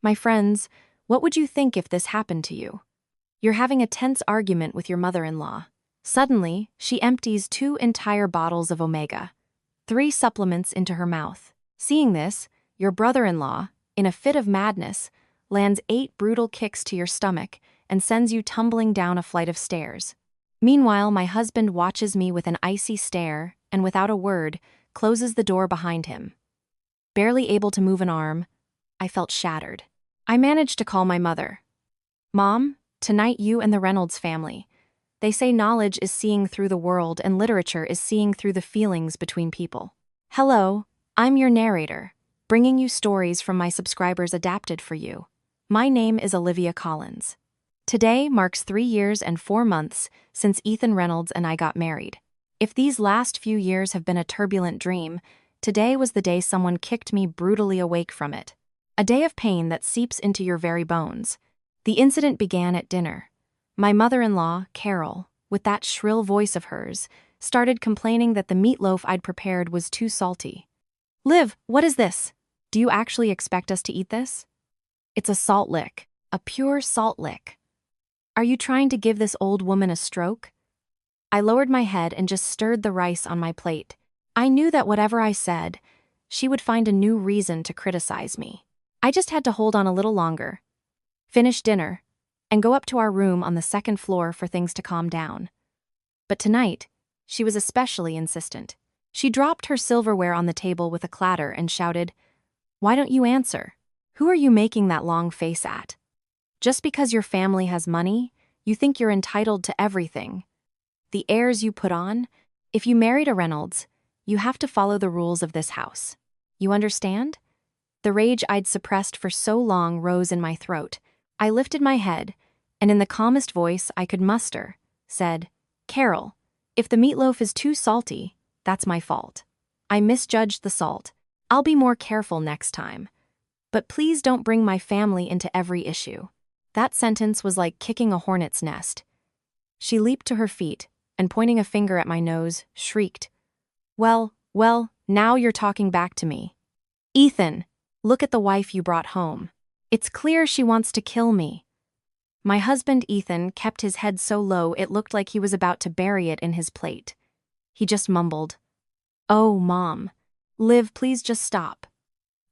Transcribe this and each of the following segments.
My friends, what would you think if this happened to you? You're having a tense argument with your mother-in-law. Suddenly, she empties 2 entire bottles of omega-3 supplements into her mouth. Seeing this, your brother-in-law, in a fit of madness, lands 8 brutal kicks to your stomach and sends you tumbling down a flight of stairs. Meanwhile, my husband watches me with an icy stare and, without a word, closes the door behind him. Barely able to move an arm, I felt shattered. I managed to call my mother. Mom, tonight you and the Reynolds family. They say knowledge is seeing through the world and literature is seeing through the feelings between people. Hello, I'm your narrator, bringing you stories from my subscribers adapted for you. My name is Olivia Collins. Today marks 3 years and 4 months since Ethan Reynolds and I got married. If these last few years have been a turbulent dream, today was the day someone kicked me brutally awake from it. A day of pain that seeps into your very bones. The incident began at dinner. My mother-in-law, Carol, with that shrill voice of hers, started complaining that the meatloaf I'd prepared was too salty. Liv, what is this? Do you actually expect us to eat this? It's a salt lick, a pure salt lick. Are you trying to give this old woman a stroke? I lowered my head and just stirred the rice on my plate. I knew that whatever I said, she would find a new reason to criticize me. I just had to hold on a little longer, finish dinner, and go up to our room on the 2nd floor for things to calm down. But tonight, she was especially insistent. She dropped her silverware on the table with a clatter and shouted, "Why don't you answer? Who are you making that long face at? Just because your family has money, you think you're entitled to everything. The airs you put on, if you married a Reynolds, you have to follow the rules of this house. You understand?" The rage I'd suppressed for so long rose in my throat. I lifted my head, and in the calmest voice I could muster, said, "Carol, if the meatloaf is too salty, that's my fault. I misjudged the salt. I'll be more careful next time. But please don't bring my family into every issue." That sentence was like kicking a hornet's nest. She leaped to her feet, and pointing a finger at my nose, shrieked, Well, now you're talking back to me. Ethan, look at the wife you brought home. It's clear she wants to kill me." My husband, Ethan, kept his head so low it looked like he was about to bury it in his plate. He just mumbled, "Oh, Mom. Liv, please just stop."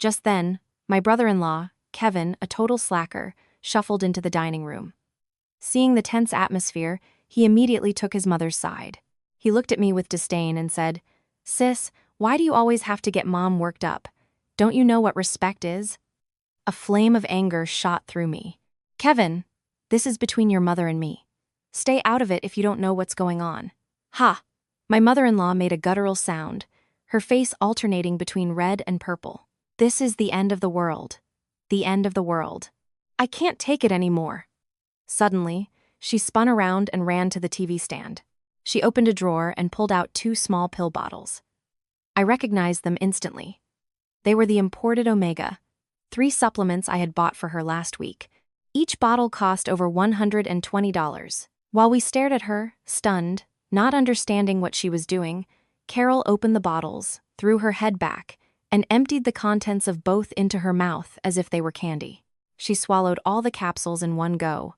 Just then, my brother-in-law, Kevin, a total slacker, shuffled into the dining room. Seeing the tense atmosphere, he immediately took his mother's side. He looked at me with disdain and said, "Sis, why do you always have to get Mom worked up? Don't you know what respect is?" A flame of anger shot through me. "Kevin, this is between your mother and me. Stay out of it if you don't know what's going on." "Ha!" My mother-in-law made a guttural sound, her face alternating between red and purple. "This is the end of the world. The end of the world. I can't take it anymore." Suddenly, she spun around and ran to the TV stand. She opened a drawer and pulled out 2 small pill bottles. I recognized them instantly. They were the imported omega-3 supplements I had bought for her last week. Each bottle cost over $120. While we stared at her, stunned, not understanding what she was doing, Carol opened the bottles, threw her head back, and emptied the contents of both into her mouth as if they were candy. She swallowed all the capsules in one go.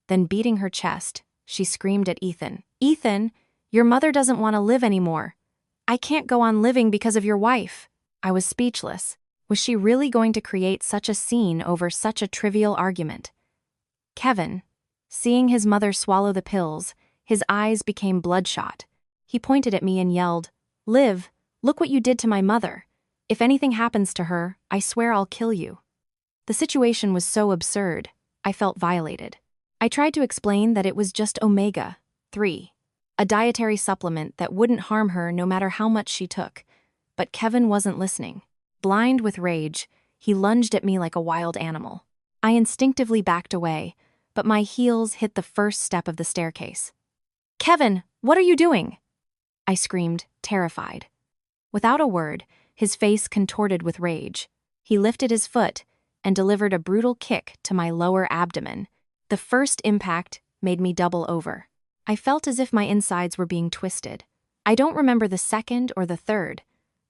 Then, beating her chest, she screamed at Ethan, "Ethan, your mother doesn't want to live anymore. I can't go on living because of your wife." I was speechless. Was she really going to create such a scene over such a trivial argument? Kevin, seeing his mother swallow the pills, his eyes became bloodshot. He pointed at me and yelled, "Liv, look what you did to my mother. If anything happens to her, I swear I'll kill you." The situation was so absurd, I felt violated. I tried to explain that it was just omega-3, a dietary supplement that wouldn't harm her no matter how much she took. But Kevin wasn't listening. Blind with rage, he lunged at me like a wild animal. I instinctively backed away, but my heels hit the first step of the staircase. "Kevin, what are you doing?" I screamed, terrified. Without a word, his face contorted with rage. He lifted his foot and delivered a brutal kick to my lower abdomen. The first impact made me double over. I felt as if my insides were being twisted. I don't remember the second or the third.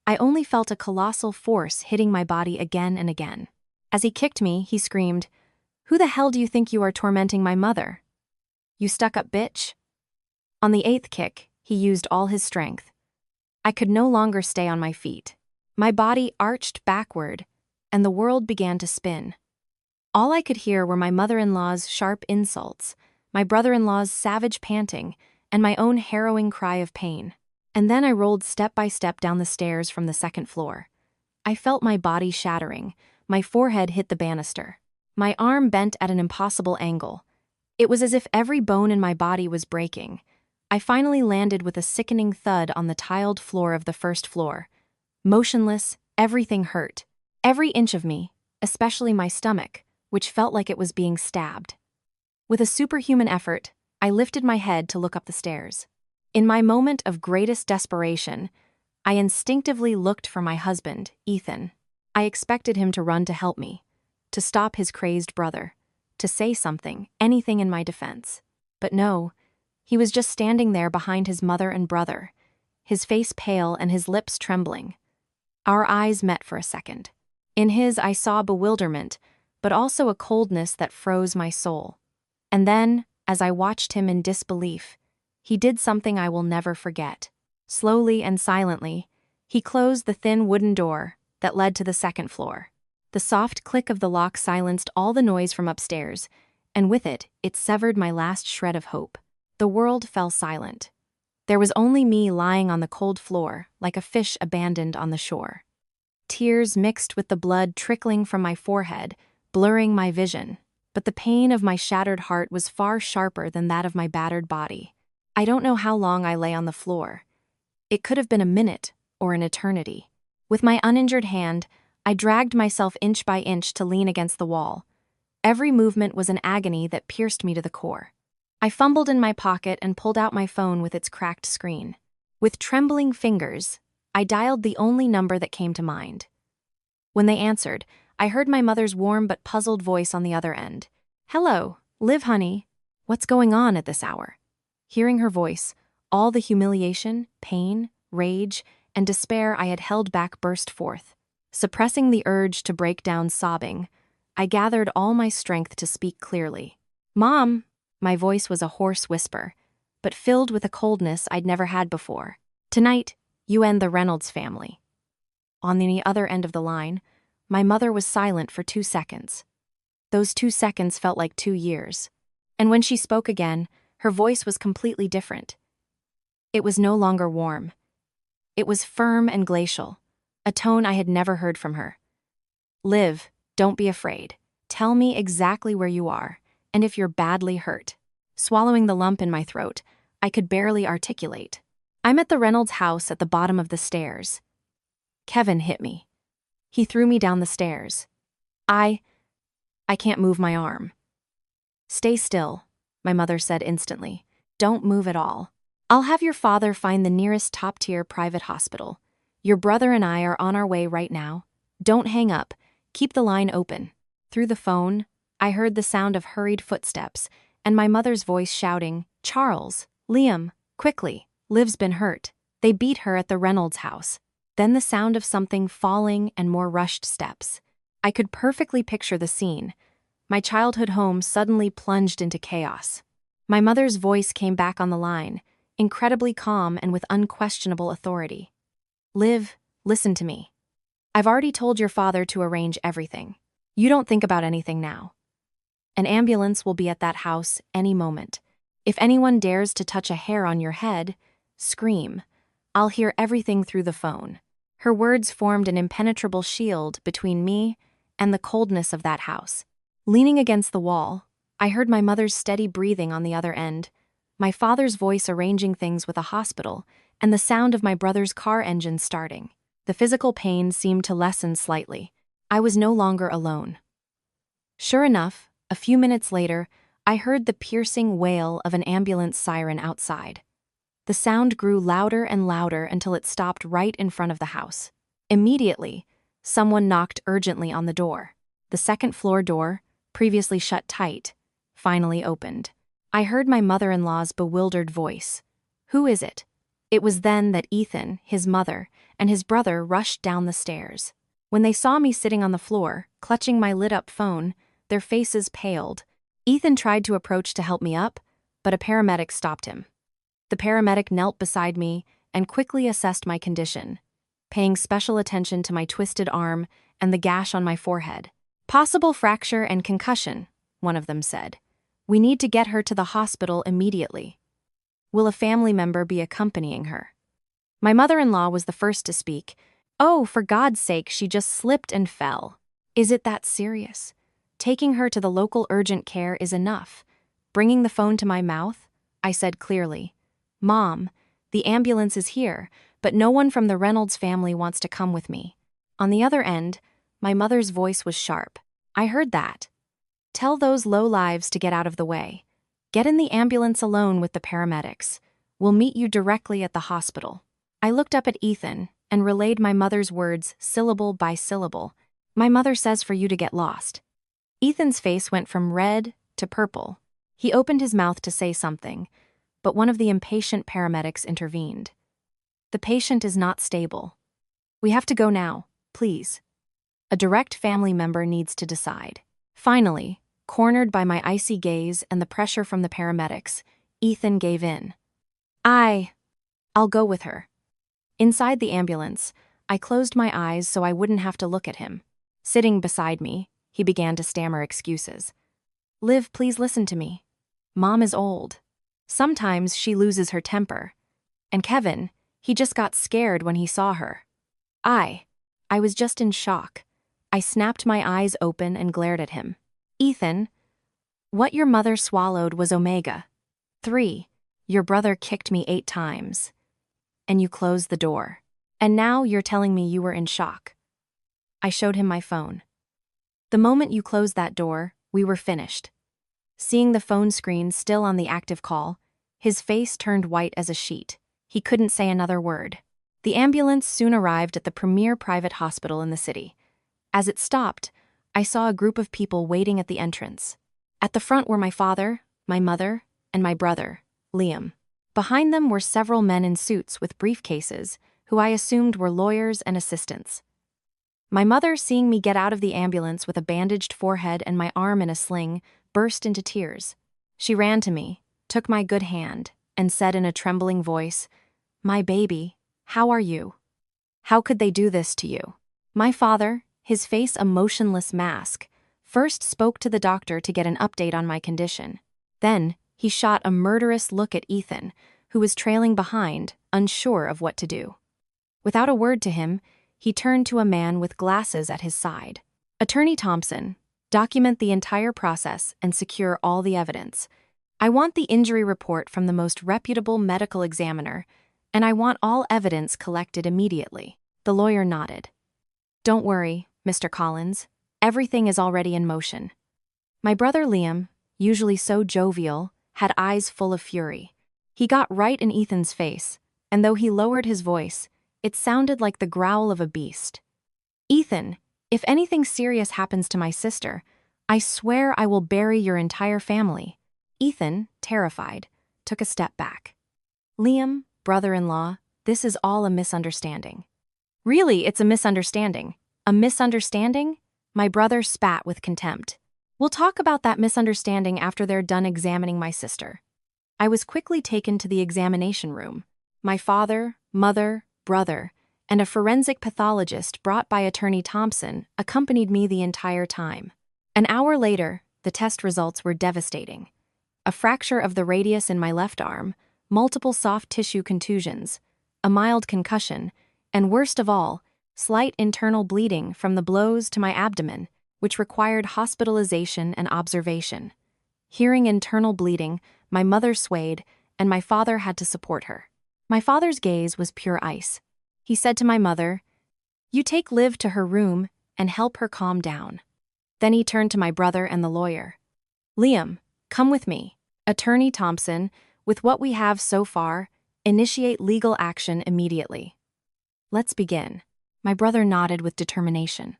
I only felt a colossal force hitting my body again and again. As he kicked me, he screamed, "Who the hell do you think you are tormenting my mother? You stuck-up bitch?" On the 8th kick, he used all his strength. I could no longer stay on my feet. My body arched backward, and the world began to spin. All I could hear were my mother-in-law's sharp insults, my brother-in-law's savage panting, and my own harrowing cry of pain. And then I rolled step by step down the stairs from the 2nd floor. I felt my body shattering. My forehead hit the banister. My arm bent at an impossible angle. It was as if every bone in my body was breaking. I finally landed with a sickening thud on the tiled floor of the 1st floor. Motionless, everything hurt. Every inch of me, especially my stomach, which felt like it was being stabbed. With a superhuman effort, I lifted my head to look up the stairs. In my moment of greatest desperation, I instinctively looked for my husband, Ethan. I expected him to run to help me, to stop his crazed brother, to say something, anything in my defense. But no, he was just standing there behind his mother and brother, his face pale and his lips trembling. Our eyes met for a second. In his, I saw bewilderment, but also a coldness that froze my soul. And then, as I watched him in disbelief, he did something I will never forget. Slowly and silently, he closed the thin wooden door that led to the 2nd floor. The soft click of the lock silenced all the noise from upstairs, and with it, it severed my last shred of hope. The world fell silent. There was only me lying on the cold floor, like a fish abandoned on the shore. Tears mixed with the blood trickling from my forehead, blurring my vision. But the pain of my shattered heart was far sharper than that of my battered body. I don't know how long I lay on the floor. It could have been a minute or an eternity. With my uninjured hand, I dragged myself inch by inch to lean against the wall. Every movement was an agony that pierced me to the core. I fumbled in my pocket and pulled out my phone with its cracked screen. With trembling fingers, I dialed the only number that came to mind. When they answered, I heard my mother's warm but puzzled voice on the other end. "Hello, Liv, honey. What's going on at this hour?" Hearing her voice, all the humiliation, pain, rage, and despair I had held back burst forth. Suppressing the urge to break down sobbing, I gathered all my strength to speak clearly. "Mom!" My voice was a hoarse whisper, but filled with a coldness I'd never had before. "Tonight, you and the Reynolds family." On the other end of the line, my mother was silent for 2 seconds. Those 2 seconds felt like 2 years. And when she spoke again, her voice was completely different. It was no longer warm. It was firm and glacial, a tone I had never heard from her. "Liv, don't be afraid. Tell me exactly where you are, and if you're badly hurt." Swallowing the lump in my throat, I could barely articulate. "I'm at the Reynolds house at the bottom of the stairs. Kevin hit me. He threw me down the stairs. I can't move my arm." "Stay still," my mother said instantly. "Don't move at all. I'll have your father find the nearest top-tier private hospital. Your brother and I are on our way right now. Don't hang up. Keep the line open." Through the phone, I heard the sound of hurried footsteps and my mother's voice shouting, "Charles, Liam, quickly, Liv's been hurt. They beat her at the Reynolds house." Then the sound of something falling and more rushed steps. I could perfectly picture the scene. My childhood home suddenly plunged into chaos. My mother's voice came back on the line, incredibly calm and with unquestionable authority. "Liv, listen to me. I've already told your father to arrange everything. You don't think about anything now. An ambulance will be at that house any moment. If anyone dares to touch a hair on your head, scream. I'll hear everything through the phone." Her words formed an impenetrable shield between me and the coldness of that house. Leaning against the wall, I heard my mother's steady breathing on the other end, my father's voice arranging things with a hospital, and the sound of my brother's car engine starting. The physical pain seemed to lessen slightly. I was no longer alone. Sure enough, a few minutes later, I heard the piercing wail of an ambulance siren outside. The sound grew louder and louder until it stopped right in front of the house. Immediately, someone knocked urgently on the door. The 2nd floor door, previously shut tight, finally opened. I heard my mother-in-law's bewildered voice. "Who is it?" It was then that Ethan, his mother, and his brother rushed down the stairs. When they saw me sitting on the floor, clutching my lit-up phone, their faces paled. Ethan tried to approach to help me up, but a paramedic stopped him. The paramedic knelt beside me and quickly assessed my condition, paying special attention to my twisted arm and the gash on my forehead. "Possible fracture and concussion," one of them said. "We need to get her to the hospital immediately. Will a family member be accompanying her?" My mother-in-law was the first to speak. "Oh, for God's sake, she just slipped and fell. Is it that serious? Taking her to the local urgent care is enough." Bringing the phone to my mouth, I said clearly, "Mom, the ambulance is here, but no one from the Reynolds family wants to come with me." On the other end, my mother's voice was sharp. "I heard that. Tell those lowlives to get out of the way. Get in the ambulance alone with the paramedics. We'll meet you directly at the hospital." I looked up at Ethan and relayed my mother's words syllable by syllable. "My mother says for you to get lost." Ethan's face went from red to purple. He opened his mouth to say something, but one of the impatient paramedics intervened. "The patient is not stable. We have to go now, please. A direct family member needs to decide." Finally, cornered by my icy gaze and the pressure from the paramedics, Ethan gave in. I'll go with her." Inside the ambulance, I closed my eyes so I wouldn't have to look at him. Sitting beside me, he began to stammer excuses. "Liv, please listen to me. Mom is old. Sometimes she loses her temper. And Kevin, he just got scared when he saw her." I was just in shock. I snapped my eyes open and glared at him. "Ethan, what your mother swallowed was omega-3. Your brother kicked me 8 times. And you closed the door. And now you're telling me you were in shock." I showed him my phone. "The moment you closed that door, we were finished." Seeing the phone screen still on the active call, his face turned white as a sheet. He couldn't say another word. The ambulance soon arrived at the premier private hospital in the city. As it stopped, I saw a group of people waiting at the entrance. At the front were my father, my mother, and my brother, Liam. Behind them were several men in suits with briefcases, who I assumed were lawyers and assistants. My mother, seeing me get out of the ambulance with a bandaged forehead and my arm in a sling, burst into tears. She ran to me, took my good hand, and said in a trembling voice, "My baby, how are you? How could they do this to you?" My father, his face a motionless mask, first spoke to the doctor to get an update on my condition. Then, he shot a murderous look at Ethan, who was trailing behind, unsure of what to do. Without a word to him, he turned to a man with glasses at his side. "Attorney Thompson, document the entire process and secure all the evidence. I want the injury report from the most reputable medical examiner, and I want all evidence collected immediately." The lawyer nodded. "Don't worry, Mr. Collins. Everything is already in motion." My brother Liam, usually so jovial, had eyes full of fury. He got right in Ethan's face, and though he lowered his voice, it sounded like the growl of a beast. "Ethan, if anything serious happens to my sister, I swear I will bury your entire family." Ethan, terrified, took a step back. "Liam, brother-in-law, this is all a misunderstanding." "Really, it's a misunderstanding. A misunderstanding?" My brother spat with contempt. "We'll talk about that misunderstanding after they're done examining my sister." I was quickly taken to the examination room. My father, mother, brother, and a forensic pathologist brought by Attorney Thompson accompanied me the entire time. An hour later, the test results were devastating. A fracture of the radius in my left arm, multiple soft tissue contusions, a mild concussion, and worst of all, slight internal bleeding from the blows to my abdomen, which required hospitalization and observation. Hearing internal bleeding, my mother swayed, and my father had to support her. My father's gaze was pure ice. He said to my mother, "You take Liv to her room and help her calm down." Then he turned to my brother and the lawyer. "Liam, come with me. Attorney Thompson, with what we have so far, initiate legal action immediately." "Let's begin." My brother nodded with determination.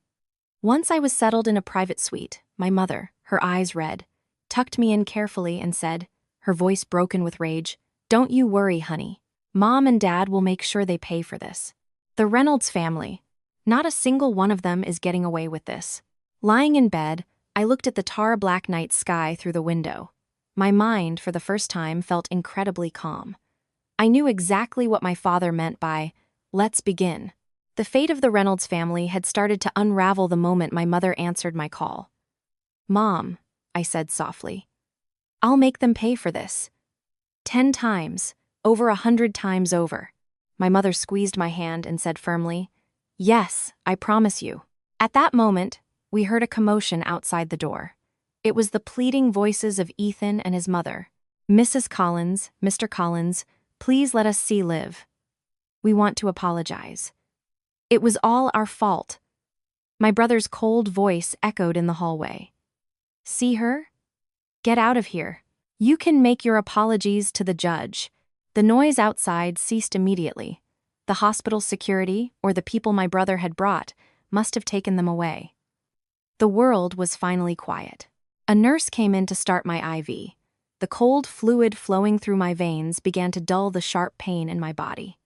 Once I was settled in a private suite, my mother, her eyes red, tucked me in carefully and said, her voice broken with rage, "Don't you worry, honey. Mom and Dad will make sure they pay for this. The Reynolds family, Not a single one of them is getting away with this. Lying in bed, I looked at the tar-black night sky through the window. My mind, for the first time, felt incredibly calm. I knew exactly what my father meant by, "Let's begin." The fate of the Reynolds family had started to unravel the moment my mother answered my call. "Mom," I said softly, "I'll make them pay for this. 10 times, over 100 times over." My mother squeezed my hand and said firmly, "Yes, I promise you." At that moment, we heard a commotion outside the door. It was the pleading voices of Ethan and his mother. "Mrs. Collins, Mr. Collins, please let us see Liv. We want to apologize. It was all our fault." My brother's cold voice echoed in the hallway. "See her? Get out of here. You can make your apologies to the judge." The noise outside ceased immediately. The hospital security, or the people my brother had brought, must have taken them away. The world was finally quiet. A nurse came in to start my IV. The cold fluid flowing through my veins began to dull the sharp pain in my body.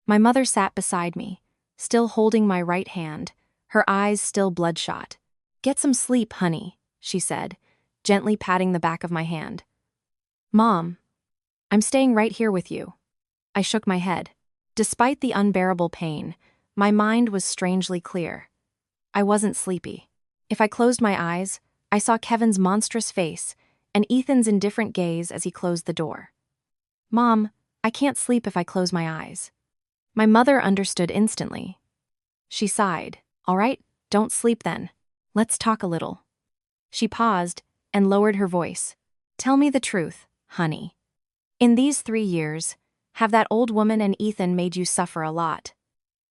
My mother sat beside me, still holding my right hand, her eyes still bloodshot. "Get some sleep, honey," she said, gently patting the back of my hand. "Mom, I'm staying right here with you." I shook my head. Despite the unbearable pain, my mind was strangely clear. I wasn't sleepy. If I closed my eyes, I saw Kevin's monstrous face and Ethan's indifferent gaze as he closed the door. "Mom, I can't sleep if I close my eyes." My mother understood instantly. She sighed. "All right, don't sleep then. Let's talk a little." She paused and lowered her voice. "Tell me the truth, honey. In these 3 years, have that old woman and Ethan made you suffer a lot?"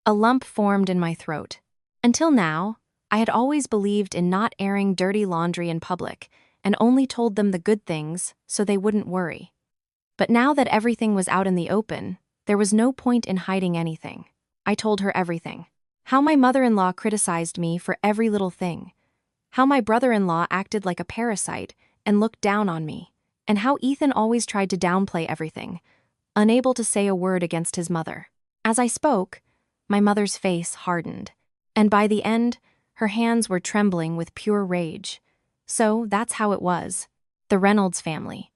A lump formed in my throat. Until now, I had always believed in not airing dirty laundry in public and only told them the good things so they wouldn't worry. But now that everything was out in the open, there was no point in hiding anything. I told her everything. How my mother-in-law criticized me for every little thing. How my brother-in-law acted like a parasite and looked down on me. And how Ethan always tried to downplay everything, unable to say a word against his mother. As I spoke, my mother's face hardened, and by the end, her hands were trembling with pure rage. So that's how it was. The Reynolds family.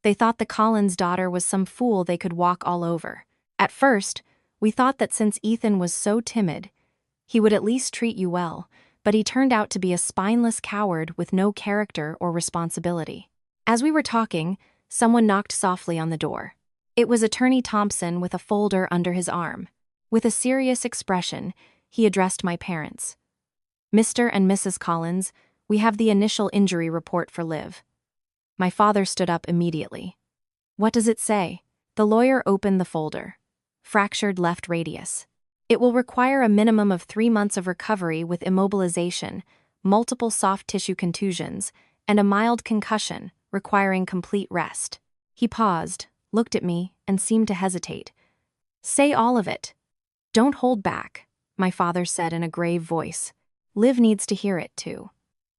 They thought the Collins daughter was some fool they could walk all over. At first, we thought that since Ethan was so timid, he would at least treat you well, but he turned out to be a spineless coward with no character or responsibility. As we were talking, someone knocked softly on the door. It was Attorney Thompson with a folder under his arm. With a serious expression, he addressed my parents. "Mr. and Mrs. Collins, we have the initial injury report for Liv." My father stood up immediately. "What does it say?" The lawyer opened the folder. "Fractured left radius. It will require a minimum of 3 months of recovery with immobilization, multiple soft tissue contusions, and a mild concussion, requiring complete rest." He paused, looked at me, and seemed to hesitate. "Say all of it. Don't hold back," my father said in a grave voice. "Liv needs to hear it, too."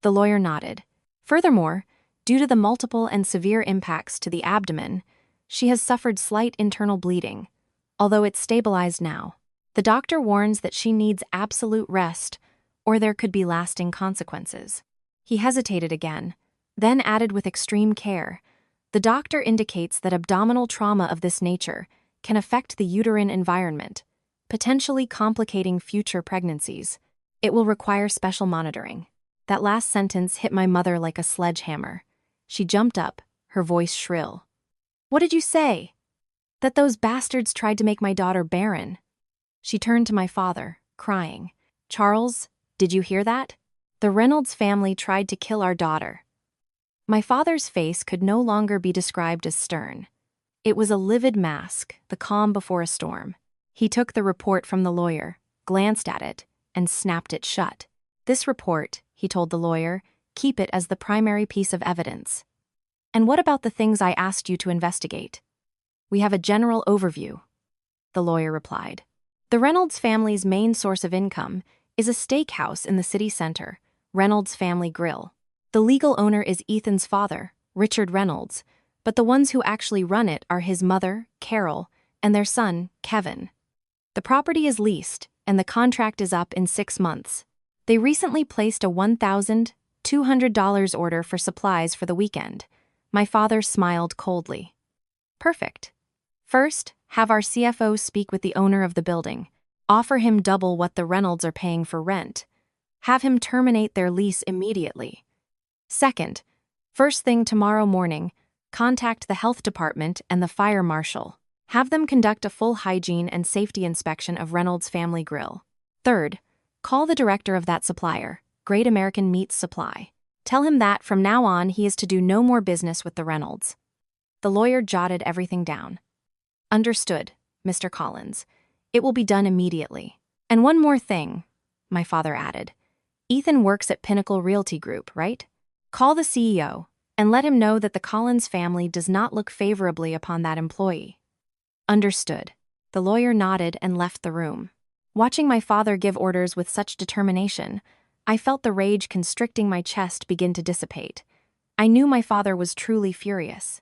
The lawyer nodded. "Furthermore, due to the multiple and severe impacts to the abdomen, she has suffered slight internal bleeding, although it's stabilized now. The doctor warns that she needs absolute rest, or there could be lasting consequences." He hesitated again, then added with extreme care, "The doctor indicates that abdominal trauma of this nature can affect the uterine environment, potentially complicating future pregnancies. It will require special monitoring." That last sentence hit my mother like a sledgehammer. She jumped up, her voice shrill. "What did you say?" "That those bastards tried to make my daughter barren." She turned to my father, crying. "Charles, did you hear that? The Reynolds family tried to kill our daughter." My father's face could no longer be described as stern. It was a livid mask, the calm before a storm. He took the report from the lawyer, glanced at it, and snapped it shut. "This report," he told the lawyer, "keep it as the primary piece of evidence." "And what about the things I asked you to investigate?" "We have a general overview," the lawyer replied. The Reynolds family's main source of income is a steakhouse in the city center, Reynolds Family Grill. The legal owner is Ethan's father, Richard Reynolds, but the ones who actually run it are his mother, Carol, and their son, Kevin. The property is leased, and the contract is up in 6 months. They recently placed a $1,200 order for supplies for the weekend. My father smiled coldly. Perfect. First, have our CFO speak with the owner of the building. Offer him double what the Reynolds are paying for rent. Have him terminate their lease immediately. Second, first thing tomorrow morning, contact the health department and the fire marshal. Have them conduct a full hygiene and safety inspection of Reynolds Family Grill. Third, call the director of that supplier, Great American Meats Supply. Tell him that from now on he is to do no more business with the Reynolds. The lawyer jotted everything down. Understood, Mr. Collins. It will be done immediately. And one more thing, my father added. Ethan works at Pinnacle Realty Group, right? Call the CEO and let him know that the Collins family does not look favorably upon that employee. Understood. The lawyer nodded and left the room. Watching my father give orders with such determination, I felt the rage constricting my chest begin to dissipate. I knew my father was truly furious.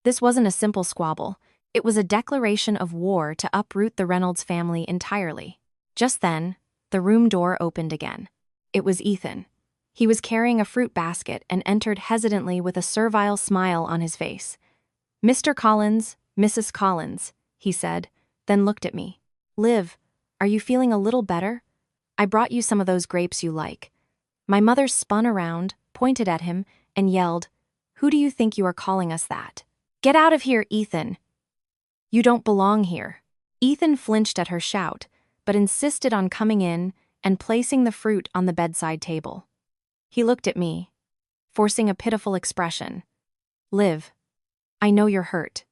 This wasn't a simple squabble. It was a declaration of war to uproot the Reynolds family entirely. Just then, the room door opened again. It was Ethan. He was carrying a fruit basket and entered hesitantly with a servile smile on his face. "Mr. Collins, Mrs. Collins," he said, then looked at me. "Liv, are you feeling a little better? I brought you some of those grapes you like." My mother spun around, pointed at him, and yelled, "Who do you think you are calling us that? Get out of here, Ethan. You don't belong here." Ethan flinched at her shout, but insisted on coming in and placing the fruit on the bedside table. He looked at me, forcing a pitiful expression. "Liv, I know you're hurt.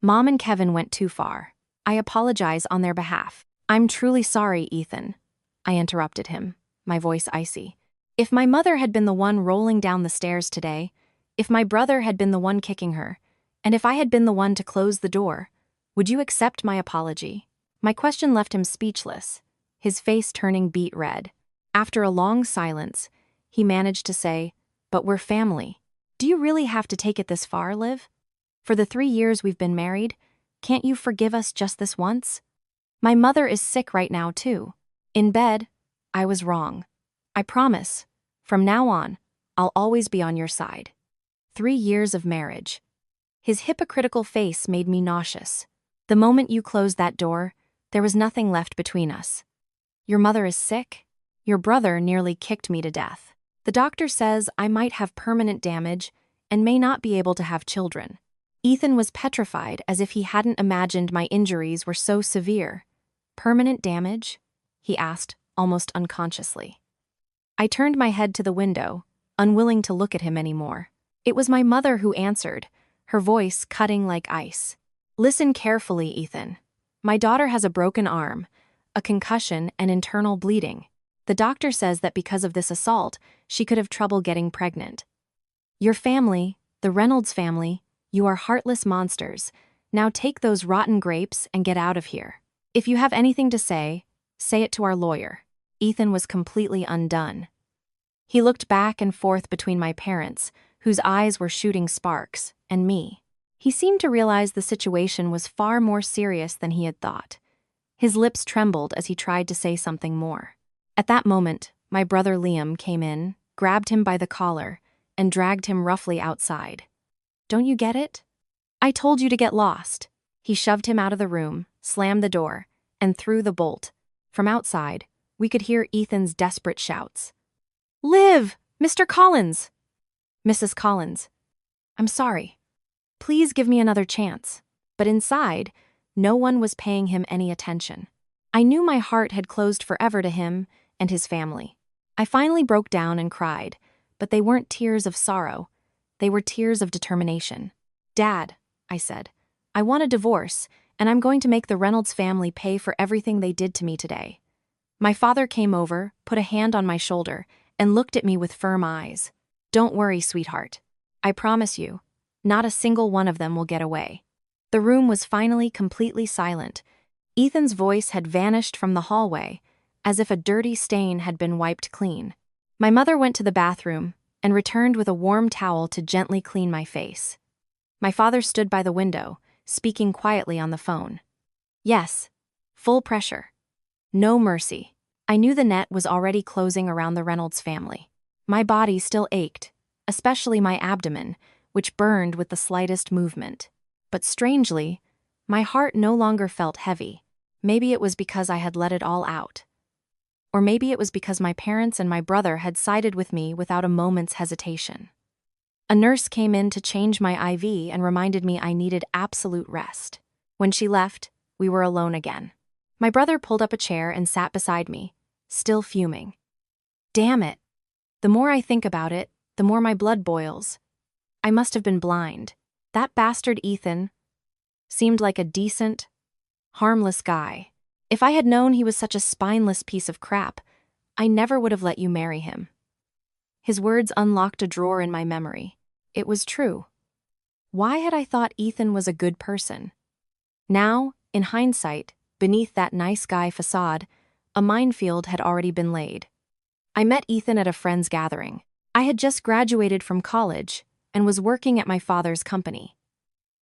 Mom and Kevin went too far. I apologize on their behalf." "I'm truly sorry, Ethan," I interrupted him, my voice icy. "If my mother had been the one rolling down the stairs today, if my brother had been the one kicking her, and if I had been the one to close the door, would you accept my apology?" My question left him speechless, his face turning beet red. After a long silence, he managed to say, "But we're family. Do you really have to take it this far, Liv? For the 3 years we've been married, can't you forgive us just this once? My mother is sick right now, too. In bed, I was wrong. I promise, from now on, I'll always be on your side." 3 years of marriage. His hypocritical face made me nauseous. "The moment you closed that door, there was nothing left between us. Your mother is sick? Your brother nearly kicked me to death. The doctor says I might have permanent damage and may not be able to have children." Ethan was petrified, as if he hadn't imagined my injuries were so severe. "Permanent damage?" he asked, almost unconsciously. I turned my head to the window, unwilling to look at him anymore. It was my mother who answered, her voice cutting like ice. "Listen carefully, Ethan. My daughter has a broken arm, a concussion, and internal bleeding. The doctor says that because of this assault, she could have trouble getting pregnant. Your family, the Reynolds family, you are heartless monsters. Now take those rotten grapes and get out of here. If you have anything to say it to our lawyer." Ethan was completely undone. He looked back and forth between my parents, whose eyes were shooting sparks, and me. He seemed to realize the situation was far more serious than he had thought. His lips trembled as he tried to say something more. At that moment, my brother Liam came in, grabbed him by the collar, and dragged him roughly outside. "Don't you get it? I told you to get lost." He shoved him out of the room, slammed the door, and threw the bolt. From outside, we could hear Ethan's desperate shouts. "Liv! Mr. Collins! Mrs. Collins! I'm sorry. Please give me another chance." But inside, no one was paying him any attention. I knew my heart had closed forever to him and his family. I finally broke down and cried, but they weren't tears of sorrow. They were tears of determination. "Dad," I said, "I want a divorce, and I'm going to make the Reynolds family pay for everything they did to me today." My father came over, put a hand on my shoulder, and looked at me with firm eyes. "Don't worry, sweetheart. I promise you, not a single one of them will get away." The room was finally completely silent. Ethan's voice had vanished from the hallway, as if a dirty stain had been wiped clean. My mother went to the bathroom and returned with a warm towel to gently clean my face. My father stood by the window, speaking quietly on the phone. "Yes, full pressure. No mercy. I knew the net was already closing around the Reynolds family. My body still ached, especially my abdomen, which burned with the slightest movement. But strangely, my heart no longer felt heavy. Maybe it was because I had let it all out. Or maybe it was because my parents and my brother had sided with me without a moment's hesitation. A nurse came in to change my IV and reminded me I needed absolute rest. When she left, we were alone again. My brother pulled up a chair and sat beside me, still fuming. Damn it. The more I think about it, the more my blood boils. I must have been blind. That bastard Ethan seemed like a decent, harmless guy. If I had known he was such a spineless piece of crap, I never would have let you marry him. His words unlocked a drawer in my memory. It was true. Why had I thought Ethan was a good person? Now, in hindsight, beneath that nice guy facade, a minefield had already been laid. I met Ethan at a friend's gathering. I had just graduated from college and was working at my father's company.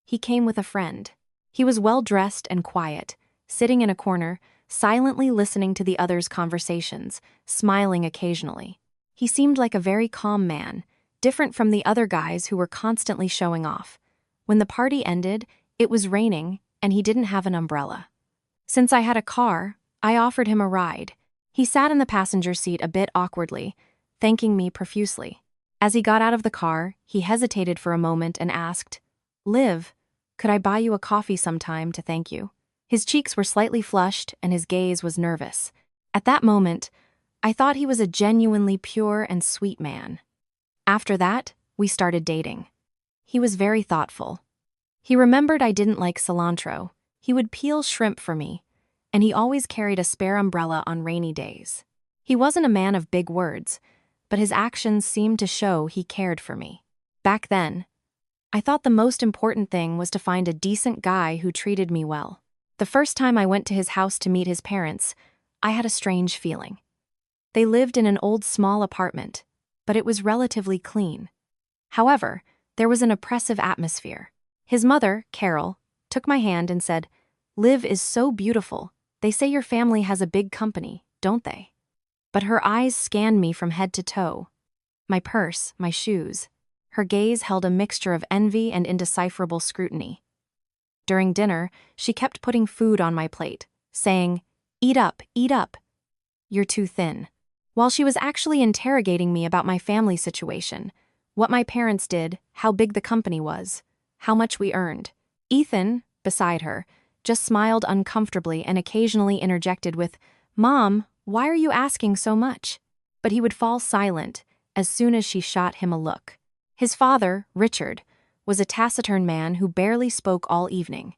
He came with a friend. He was well-dressed and quiet, sitting in a corner, silently listening to the others' conversations, smiling occasionally. He seemed like a very calm man, different from the other guys who were constantly showing off. When the party ended, it was raining, and he didn't have an umbrella. Since I had a car, I offered him a ride. He sat in the passenger seat a bit awkwardly, thanking me profusely. As he got out of the car, he hesitated for a moment and asked, "Liv, could I buy you a coffee sometime to thank you?" His cheeks were slightly flushed and his gaze was nervous. At that moment, I thought he was a genuinely pure and sweet man. After that, we started dating. He was very thoughtful. He remembered I didn't like cilantro. He would peel shrimp for me, and he always carried a spare umbrella on rainy days. He wasn't a man of big words, but his actions seemed to show he cared for me. Back then, I thought the most important thing was to find a decent guy who treated me well. The first time I went to his house to meet his parents, I had a strange feeling. They lived in an old small apartment, but it was relatively clean. However, there was an oppressive atmosphere. His mother, Carol, took my hand and said, "Liv is so beautiful. They say your family has a big company, don't they?" But her eyes scanned me from head to toe. My purse, my shoes. Her gaze held a mixture of envy and indecipherable scrutiny. During dinner, she kept putting food on my plate, saying, "Eat up, eat up. You're too thin," while she was actually interrogating me about my family situation, what my parents did, how big the company was, how much we earned. Ethan, beside her, just smiled uncomfortably and occasionally interjected with, "Mom, why are you asking so much?" But he would fall silent as soon as she shot him a look. His father, Richard, was a taciturn man who barely spoke all evening.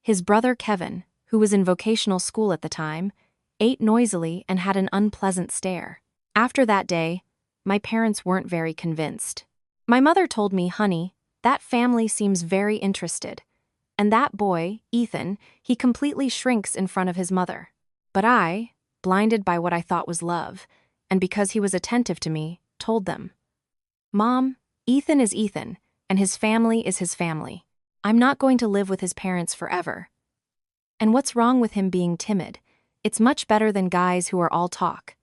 His brother, Kevin, who was in vocational school at the time, ate noisily and had an unpleasant stare. After that day, my parents weren't very convinced. My mother told me, "Honey, that family seems very interested. And that boy, Ethan, he completely shrinks in front of his mother." But I, blinded by what I thought was love, and because he was attentive to me, told them, "Mom, Ethan is Ethan, and his family is his family. I'm not going to live with his parents forever. And what's wrong with him being timid? It's much better than guys who are all talk."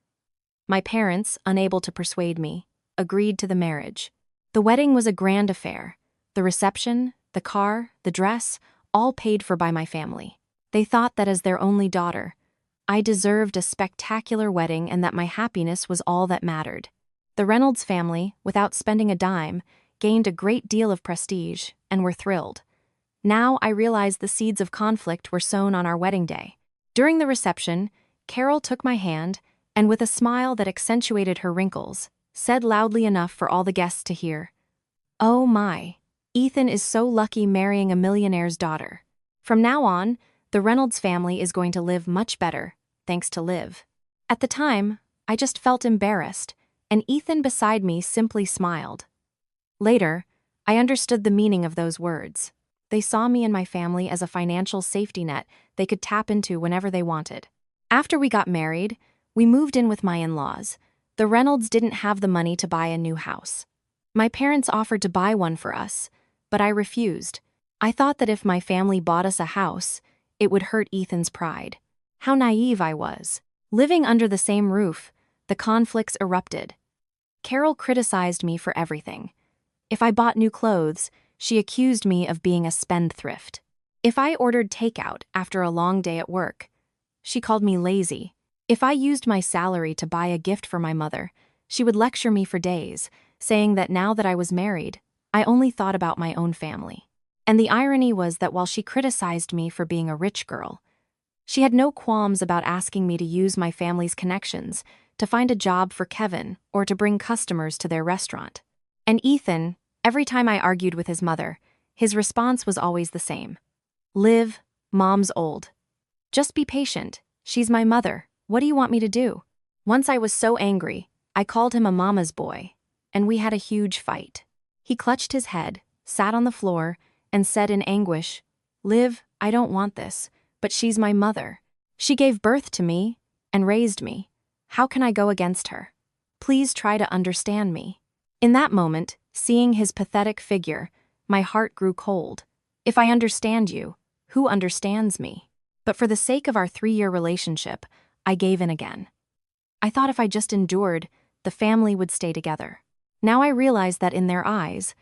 My parents, unable to persuade me, agreed to the marriage. The wedding was a grand affair. The reception, the car, the dress, all paid for by my family. They thought that as their only daughter, I deserved a spectacular wedding and that my happiness was all that mattered. The Reynolds family, without spending a dime, gained a great deal of prestige and were thrilled. Now I realized the seeds of conflict were sown on our wedding day. During the reception, Carol took my hand and, with a smile that accentuated her wrinkles, said loudly enough for all the guests to hear, "Oh my, Ethan is so lucky marrying a millionaire's daughter. From now on, the Reynolds family is going to live much better, thanks to Liv." At the time, I just felt embarrassed, and Ethan beside me simply smiled. Later, I understood the meaning of those words. They saw me and my family as a financial safety net they could tap into whenever they wanted. After we got married, we moved in with my in-laws. The Reynolds didn't have the money to buy a new house. My parents offered to buy one for us, but I refused. I thought that if my family bought us a house, it would hurt Ethan's pride. How naive I was. Living under the same roof, the conflicts erupted. Carol criticized me for everything. If I bought new clothes, she accused me of being a spendthrift. If I ordered takeout after a long day at work, she called me lazy. If I used my salary to buy a gift for my mother, she would lecture me for days, saying that now that I was married, I only thought about my own family. And the irony was that while she criticized me for being a rich girl, she had no qualms about asking me to use my family's connections to find a job for Kevin or to bring customers to their restaurant. And Ethan, every time I argued with his mother, his response was always the same. Liv, Mom's old. Just be patient. She's my mother. What do you want me to do? Once I was so angry, I called him a mama's boy, and we had a huge fight. He clutched his head, sat on the floor, and said in anguish, Liv, I don't want this, but she's my mother. She gave birth to me and raised me. How can I go against her? Please try to understand me. In that moment, seeing his pathetic figure, my heart grew cold. If I understand you, who understands me? But for the sake of our 3-year relationship, I gave in again. I thought if I just endured, the family would stay together. Now I realize that in their eyes,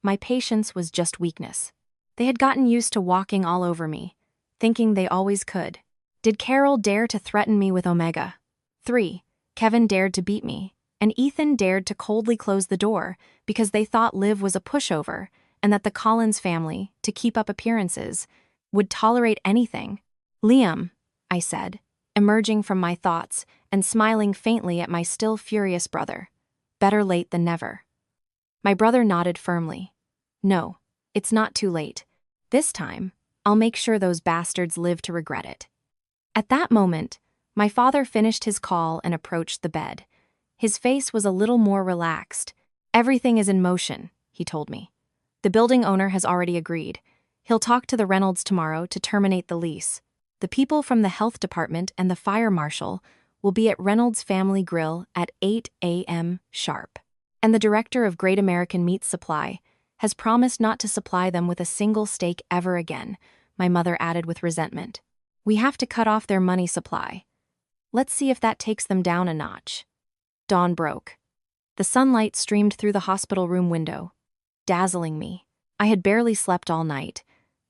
my patience was just weakness. They had gotten used to walking all over me, thinking they always could. Did Carol dare to threaten me with Omega? 3. Kevin dared to beat me, and Ethan dared to coldly close the door because they thought Liv was a pushover and that the Collins family, to keep up appearances, would tolerate anything. Liam, I said, emerging from my thoughts and smiling faintly at my still furious brother. Better late than never. My brother nodded firmly. No, it's not too late. This time, I'll make sure those bastards live to regret it. At that moment, my father finished his call and approached the bed. His face was a little more relaxed. Everything is in motion, he told me. The building owner has already agreed. He'll talk to the Reynolds tomorrow to terminate the lease. The people from the health department and the fire marshal will be at Reynolds Family Grill at 8 a.m. sharp. And the director of Great American Meat Supply has promised not to supply them with a single steak ever again, my mother added with resentment. We have to cut off their money supply. Let's see if that takes them down a notch. Dawn broke. The sunlight streamed through the hospital room window, dazzling me. I had barely slept all night,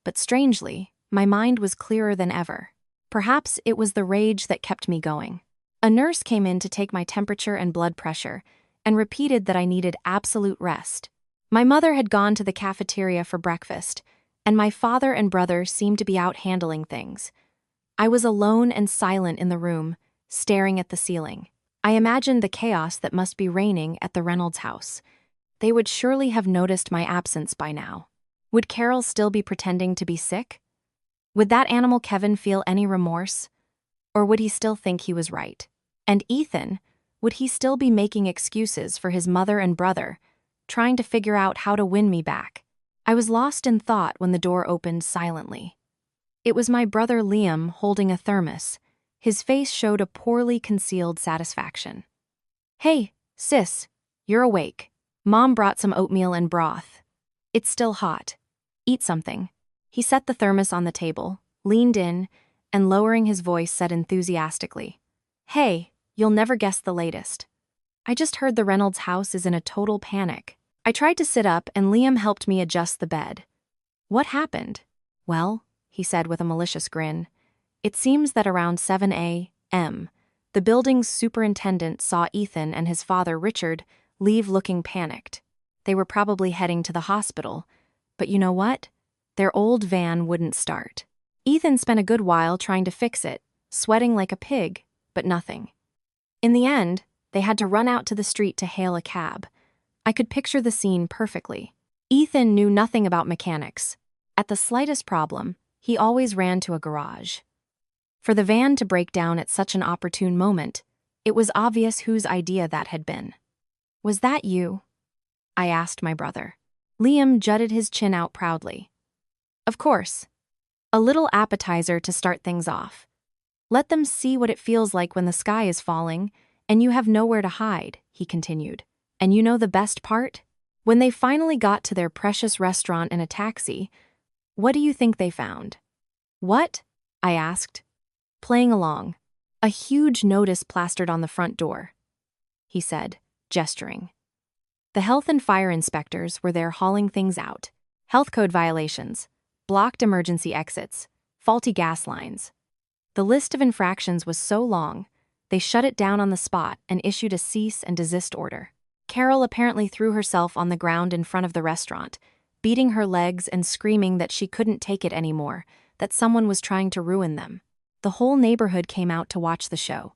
but strangely, my mind was clearer than ever. Perhaps it was the rage that kept me going. A nurse came in to take my temperature and blood pressure and repeated that I needed absolute rest. My mother had gone to the cafeteria for breakfast, and my father and brother seemed to be out handling things. I was alone and silent in the room, staring at the ceiling. I imagined the chaos that must be reigning at the Reynolds house. They would surely have noticed my absence by now. Would Carol still be pretending to be sick? Would that animal Kevin feel any remorse? Or would he still think he was right? And Ethan, would he still be making excuses for his mother and brother, trying to figure out how to win me back? I was lost in thought when the door opened silently. It was my brother Liam holding a thermos. His face showed a poorly concealed satisfaction. Hey, sis, you're awake. Mom brought some oatmeal and broth. It's still hot. Eat something. He set the thermos on the table, leaned in, and lowering his voice said enthusiastically, Hey, you'll never guess the latest. I just heard the Reynolds house is in a total panic. I tried to sit up and Liam helped me adjust the bed. What happened? Well, he said with a malicious grin, it seems that around 7 a.m., the building's superintendent saw Ethan and his father Richard leave looking panicked. They were probably heading to the hospital, but you know what? Their old van wouldn't start. Ethan spent a good while trying to fix it, sweating like a pig, but nothing. In the end, they had to run out to the street to hail a cab. I could picture the scene perfectly. Ethan knew nothing about mechanics. At the slightest problem, he always ran to a garage. For the van to break down at such an opportune moment, it was obvious whose idea that had been. Was that you? I asked my brother. Liam jutted his chin out proudly. Of course. A little appetizer to start things off. Let them see what it feels like when the sky is falling, and you have nowhere to hide, he continued. And you know the best part? When they finally got to their precious restaurant in a taxi, what do you think they found? What? I asked. Playing along. A huge notice plastered on the front door, he said, gesturing. The health and fire inspectors were there hauling things out. Health code violations, blocked emergency exits, faulty gas lines. The list of infractions was so long, they shut it down on the spot and issued a cease and desist order. Carol apparently threw herself on the ground in front of the restaurant, beating her legs and screaming that she couldn't take it anymore, that someone was trying to ruin them. The whole neighborhood came out to watch the show.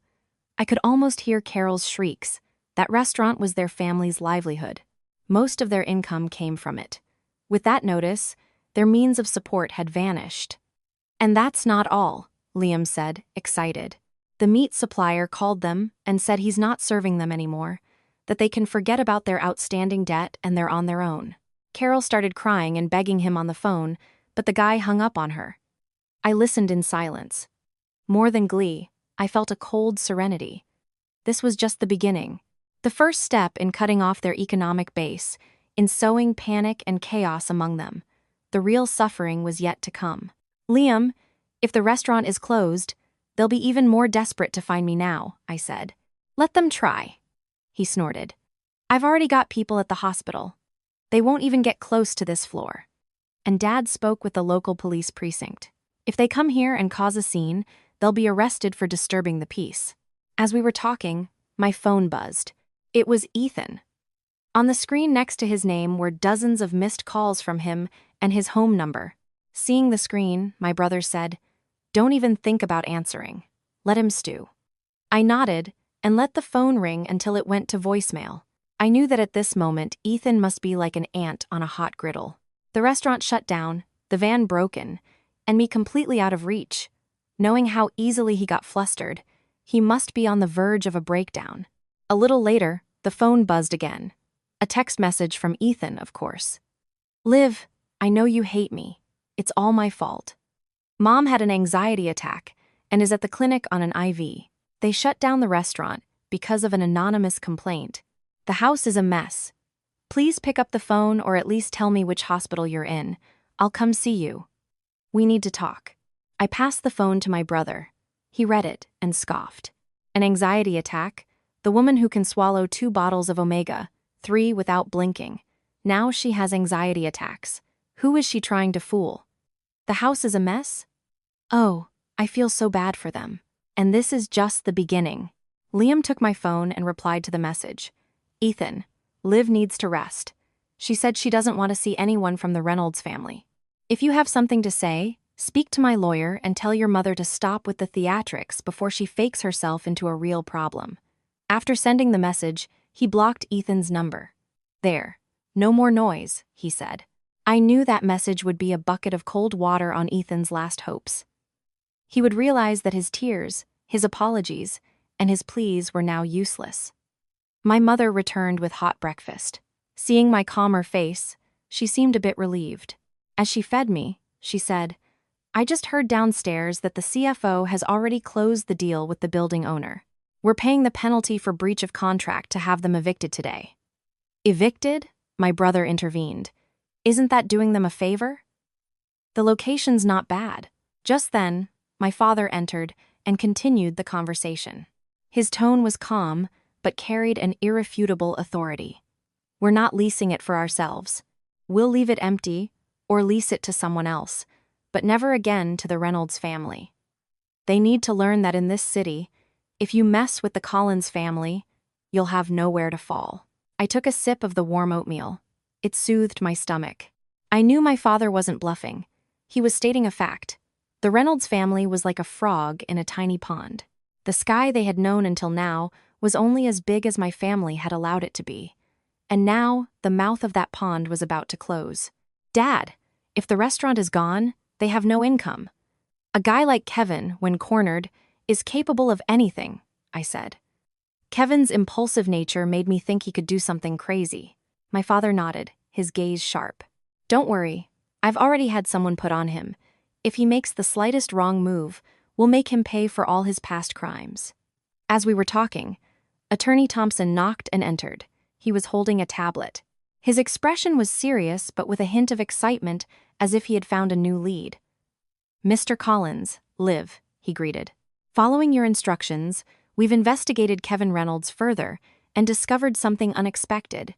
I could almost hear Carol's shrieks. That restaurant was their family's livelihood. Most of their income came from it. With that notice, their means of support had vanished. And that's not all, Liam said, excited. The meat supplier called them and said he's not serving them anymore, that they can forget about their outstanding debt and they're on their own. Carol started crying and begging him on the phone, but the guy hung up on her. I listened in silence. More than glee, I felt a cold serenity. This was just the beginning. The first step in cutting off their economic base, in sowing panic and chaos among them. The real suffering was yet to come. Liam, if the restaurant is closed, they'll be even more desperate to find me now, I said. Let them try. He snorted. I've already got people at the hospital. They won't even get close to this floor. And Dad spoke with the local police precinct. If they come here and cause a scene, they'll be arrested for disturbing the peace. As we were talking, my phone buzzed. It was Ethan. On the screen next to his name were dozens of missed calls from him and his home number. Seeing the screen, my brother said, "Don't even think about answering. Let him stew." I nodded and let the phone ring until it went to voicemail. I knew that at this moment, Ethan must be like an ant on a hot griddle. The restaurant shut down, the van broken, and me completely out of reach. Knowing how easily he got flustered, he must be on the verge of a breakdown. A little later, the phone buzzed again. A text message from Ethan, of course. "Liv, I know you hate me. It's all my fault. Mom had an anxiety attack and is at the clinic on an IV. They shut down the restaurant because of an anonymous complaint. The house is a mess. Please pick up the phone or at least tell me which hospital you're in. I'll come see you. We need to talk." I passed the phone to my brother. He read it and scoffed. An anxiety attack? The woman who can swallow 2 bottles of omega-3 without blinking. Now she has anxiety attacks. Who is she trying to fool? The house is a mess? Oh, I feel so bad for them. And this is just the beginning. Liam took my phone and replied to the message. "Ethan, Liv needs to rest. She said she doesn't want to see anyone from the Reynolds family. If you have something to say, speak to my lawyer and tell your mother to stop with the theatrics before she fakes herself into a real problem." After sending the message, he blocked Ethan's number. "There. No more noise," he said. I knew that message would be a bucket of cold water on Ethan's last hopes. He would realize that his tears, his apologies, and his pleas were now useless. My mother returned with hot breakfast. Seeing my calmer face, she seemed a bit relieved. As she fed me, she said, "I just heard downstairs that the CFO has already closed the deal with the building owner. We're paying the penalty for breach of contract to have them evicted today." "Evicted?" My brother intervened. "Isn't that doing them a favor? The location's not bad." Just then, my father entered and continued the conversation. His tone was calm, but carried an irrefutable authority. "We're not leasing it for ourselves. We'll leave it empty or lease it to someone else, but never again to the Reynolds family. They need to learn that in this city, if you mess with the Collins family, you'll have nowhere to fall." I took a sip of the warm oatmeal. It soothed my stomach. I knew my father wasn't bluffing. He was stating a fact. The Reynolds family was like a frog in a tiny pond. The sky they had known until now was only as big as my family had allowed it to be. And now, the mouth of that pond was about to close. "Dad, if the restaurant is gone, they have no income. A guy like Kevin, when cornered, is capable of anything," I said. Kevin's impulsive nature made me think he could do something crazy. My father nodded, his gaze sharp. "Don't worry, I've already had someone put on him. If he makes the slightest wrong move, we'll make him pay for all his past crimes." As we were talking, Attorney Thompson knocked and entered. He was holding a tablet. His expression was serious but with a hint of excitement, as if he had found a new lead. "Mr. Collins, Liv," he greeted. Following your instructions, we've investigated Kevin Reynolds further and discovered something unexpected.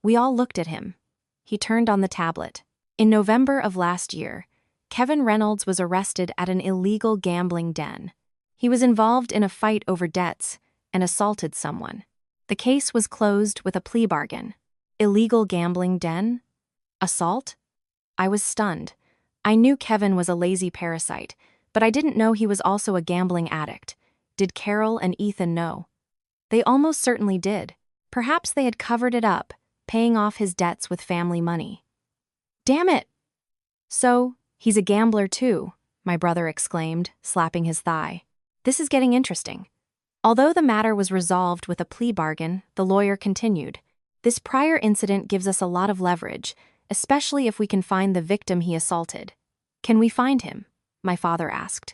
We all looked at him. He turned on the tablet. In November of last year, Kevin Reynolds was arrested at an illegal gambling den. He was involved in a fight over debts and assaulted someone. The case was closed with a plea bargain. Illegal gambling den? Assault? I was stunned. I knew Kevin was a lazy parasite, but I didn't know he was also a gambling addict. Did Carol and Ethan know? They almost certainly did. Perhaps they had covered it up, paying off his debts with family money. Damn it! So, he's a gambler too, my brother exclaimed, slapping his thigh. This is getting interesting. Although the matter was resolved with a plea bargain, the lawyer continued. This prior incident gives us a lot of leverage, especially if we can find the victim he assaulted. Can we find him? My father asked.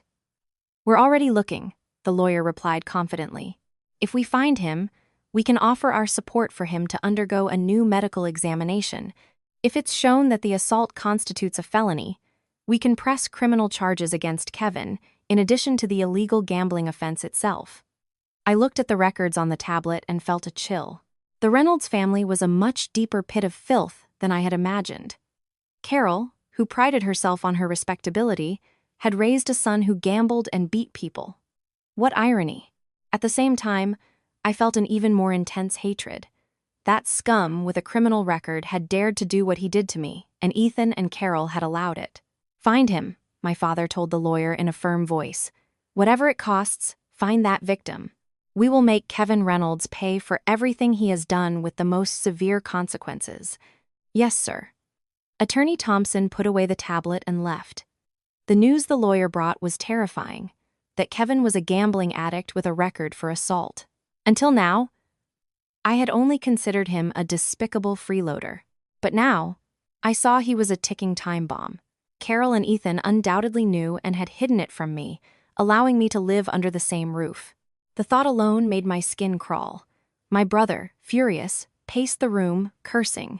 We're already looking, the lawyer replied confidently. If we find him, we can offer our support for him to undergo a new medical examination. If it's shown that the assault constitutes a felony, we can press criminal charges against Kevin, in addition to the illegal gambling offense itself. I looked at the records on the tablet and felt a chill. The Reynolds family was a much deeper pit of filth than I had imagined. Carol, who prided herself on her respectability, had raised a son who gambled and beat people. What irony. At the same time, I felt an even more intense hatred. That scum with a criminal record had dared to do what he did to me, and Ethan and Carol had allowed it. Find him, my father told the lawyer in a firm voice. Whatever it costs, find that victim. We will make Kevin Reynolds pay for everything he has done with the most severe consequences. Yes, sir. Attorney Thompson put away the tablet and left. The news the lawyer brought was terrifying, that Kevin was a gambling addict with a record for assault. Until now, I had only considered him a despicable freeloader. But now, I saw he was a ticking time bomb. Carol and Ethan undoubtedly knew and had hidden it from me, allowing me to live under the same roof. The thought alone made my skin crawl. My brother, furious, paced the room, cursing.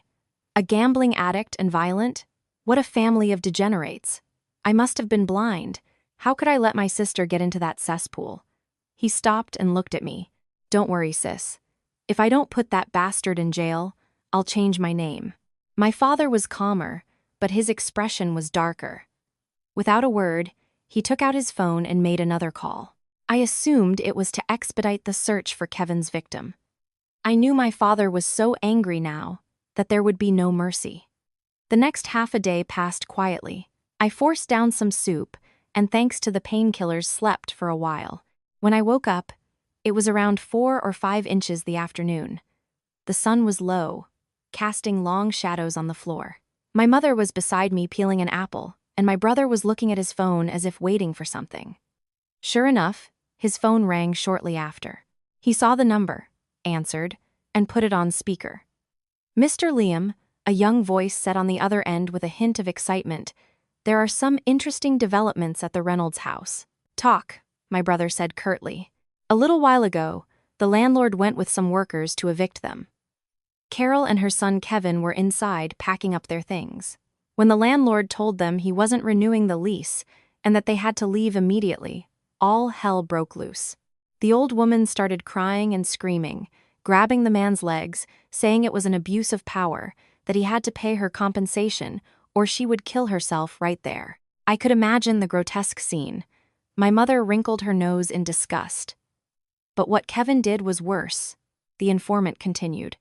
A gambling addict and violent? What a family of degenerates. I must have been blind. How could I let my sister get into that cesspool? He stopped and looked at me. Don't worry, sis. If I don't put that bastard in jail, I'll change my name. My father was calmer, but his expression was darker. Without a word, he took out his phone and made another call. I assumed it was to expedite the search for Kevin's victim. I knew my father was so angry now that there would be no mercy. The next half a day passed quietly. I forced down some soup, and thanks to the painkillers, slept for a while. When I woke up, it was around 4 or 5 inches the afternoon. The sun was low, casting long shadows on the floor. My mother was beside me peeling an apple, and my brother was looking at his phone as if waiting for something. Sure enough, his phone rang shortly after. He saw the number, answered, and put it on speaker. Mr. Liam, a young voice said on the other end with a hint of excitement, "There are some interesting developments at the Reynolds house." "Talk," my brother said curtly. "A little while ago, the landlord went with some workers to evict them. Carol and her son Kevin were inside packing up their things. When the landlord told them he wasn't renewing the lease and that they had to leave immediately, all hell broke loose. The old woman started crying and screaming, grabbing the man's legs, saying it was an abuse of power, that he had to pay her compensation or she would kill herself right there. I could imagine the grotesque scene. My mother wrinkled her nose in disgust. But what Kevin did was worse, the informant continued.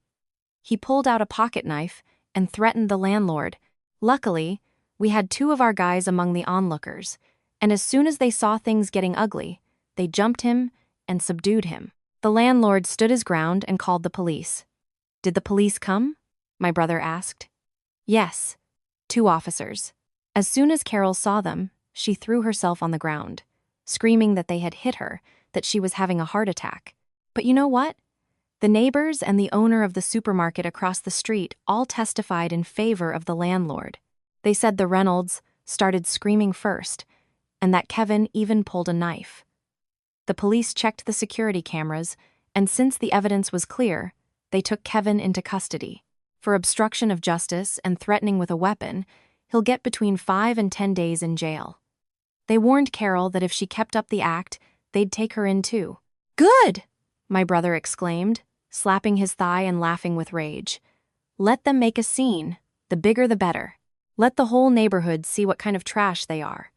He pulled out a pocket knife and threatened the landlord. Luckily, we had 2 of our guys among the onlookers, and as soon as they saw things getting ugly, they jumped him and subdued him. The landlord stood his ground and called the police. Did the police come? My brother asked. Yes, 2 officers. As soon as Carol saw them, she threw herself on the ground, screaming that they had hit her, that she was having a heart attack. But you know what? The neighbors and the owner of the supermarket across the street all testified in favor of the landlord. They said the Reynolds started screaming first, and that Kevin even pulled a knife. The police checked the security cameras, and since the evidence was clear, they took Kevin into custody. For obstruction of justice and threatening with a weapon, he'll get between 5 and 10 days in jail. They warned Carol that if she kept up the act, they'd take her in too. Good! My brother exclaimed, slapping his thigh and laughing with rage. Let them make a scene. The bigger the better. Let the whole neighborhood see what kind of trash they are.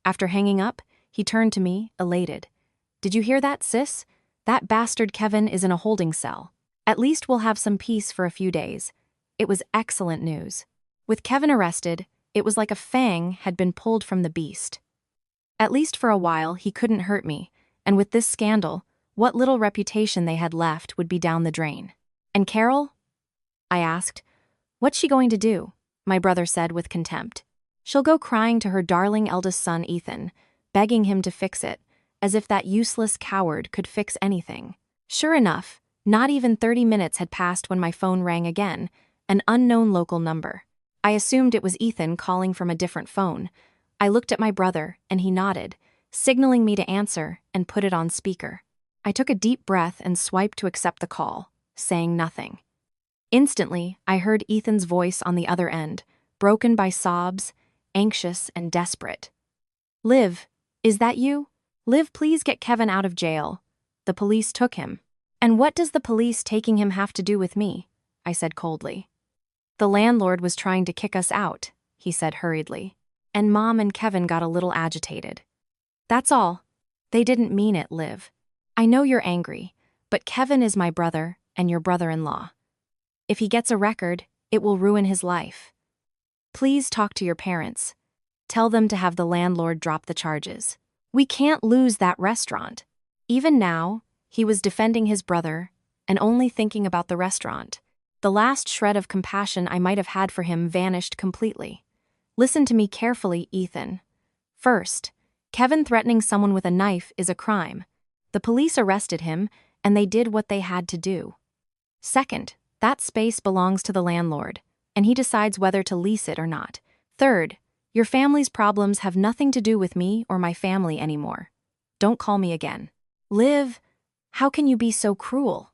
After hanging up, he turned to me, elated. Did you hear that, sis? That bastard Kevin is in a holding cell. At least we'll have some peace for a few days. It was excellent news. With Kevin arrested, it was like a fang had been pulled from the beast. At least for a while, he couldn't hurt me, and with this scandal, what little reputation they had left would be down the drain. And Carol? I asked. What's she going to do? My brother said with contempt. She'll go crying to her darling eldest son Ethan, begging him to fix it, as if that useless coward could fix anything. Sure enough, not even 30 minutes had passed when my phone rang again, an unknown local number. I assumed it was Ethan calling from a different phone. I looked at my brother, and he nodded, signaling me to answer and put it on speaker. I took a deep breath and swiped to accept the call, saying nothing. Instantly, I heard Ethan's voice on the other end, broken by sobs, anxious and desperate. Liv, is that you? Liv, please get Kevin out of jail. The police took him. And what does the police taking him have to do with me? I said coldly. The landlord was trying to kick us out, he said hurriedly. And Mom and Kevin got a little agitated. That's all. They didn't mean it, Liv. I know you're angry, but Kevin is my brother and your brother-in-law. If he gets a record, it will ruin his life. Please talk to your parents. Tell them to have the landlord drop the charges. We can't lose that restaurant. Even now, he was defending his brother and only thinking about the restaurant. The last shred of compassion I might have had for him vanished completely. Listen to me carefully, Ethan. First, Kevin threatening someone with a knife is a crime. The police arrested him, and they did what they had to do. Second, that space belongs to the landlord, and he decides whether to lease it or not. Third, your family's problems have nothing to do with me or my family anymore. Don't call me again. Liv, how can you be so cruel?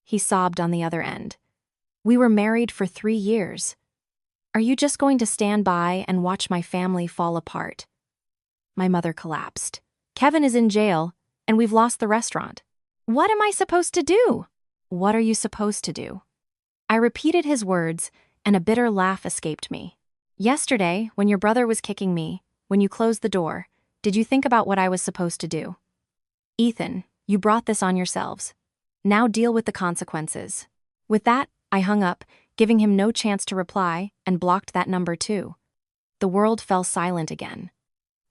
He sobbed on the other end. We were married for 3 years. Are you just going to stand by and watch my family fall apart? My mother collapsed. Kevin is in jail, and we've lost the restaurant. What am I supposed to do? What are you supposed to do? I repeated his words, and a bitter laugh escaped me. Yesterday, when your brother was kicking me, when you closed the door, did you think about what I was supposed to do? Ethan, you brought this on yourselves. Now deal with the consequences. With that, I hung up, giving him no chance to reply, and blocked that number too. The world fell silent again.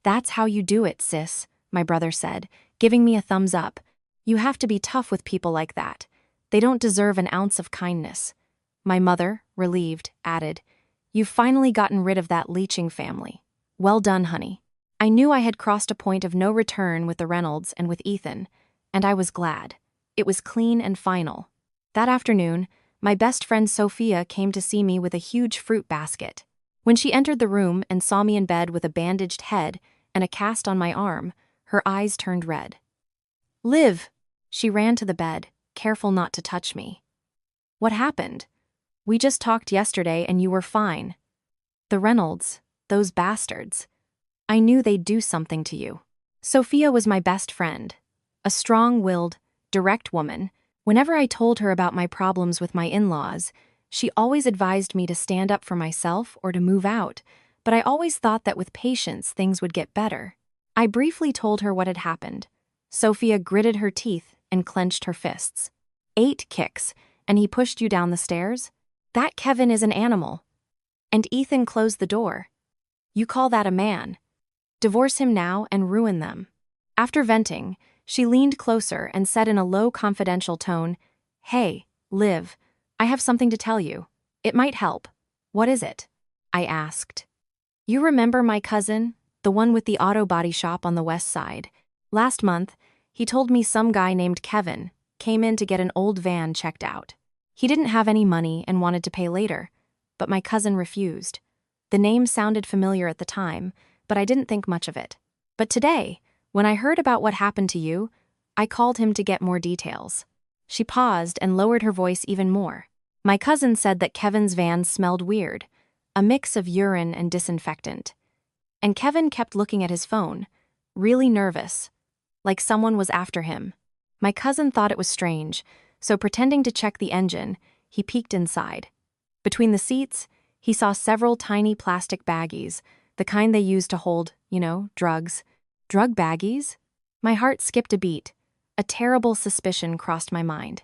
That's how you do it, sis, my brother said, giving me a thumbs up. You have to be tough with people like that. They don't deserve an ounce of kindness. My mother, relieved, added, You've finally gotten rid of that leeching family. Well done, honey. I knew I had crossed a point of no return with the Reynolds and with Ethan, and I was glad. It was clean and final. That afternoon, my best friend Sophia came to see me with a huge fruit basket. When she entered the room and saw me in bed with a bandaged head and a cast on my arm, her eyes turned red. Liv! She ran to the bed, careful not to touch me. What happened? We just talked yesterday and you were fine. The Reynolds, those bastards. I knew they'd do something to you. Sophia was my best friend. A strong-willed, direct woman. Whenever I told her about my problems with my in-laws, she always advised me to stand up for myself or to move out, but I always thought that with patience things would get better. I briefly told her what had happened. Sophia gritted her teeth and clenched her fists. 8 kicks, and he pushed you down the stairs? That Kevin is an animal. And Ethan closed the door. You call that a man? Divorce him now and ruin them. After venting, she leaned closer and said in a low, confidential tone, Hey, Liv, I have something to tell you. It might help. What is it? I asked. You remember my cousin, the one with the auto body shop on the west side? Last month, he told me some guy named Kevin came in to get an old van checked out. He didn't have any money and wanted to pay later, but my cousin refused. The name sounded familiar at the time, but I didn't think much of it. But today, when I heard about what happened to you, I called him to get more details. She paused and lowered her voice even more. My cousin said that Kevin's van smelled weird, a mix of urine and disinfectant. And Kevin kept looking at his phone, really nervous. like someone was after him. My cousin thought it was strange, so pretending to check the engine, he peeked inside. Between the seats, he saw several tiny plastic baggies, the kind they use to hold, drugs. Drug baggies? My heart skipped a beat. A terrible suspicion crossed my mind.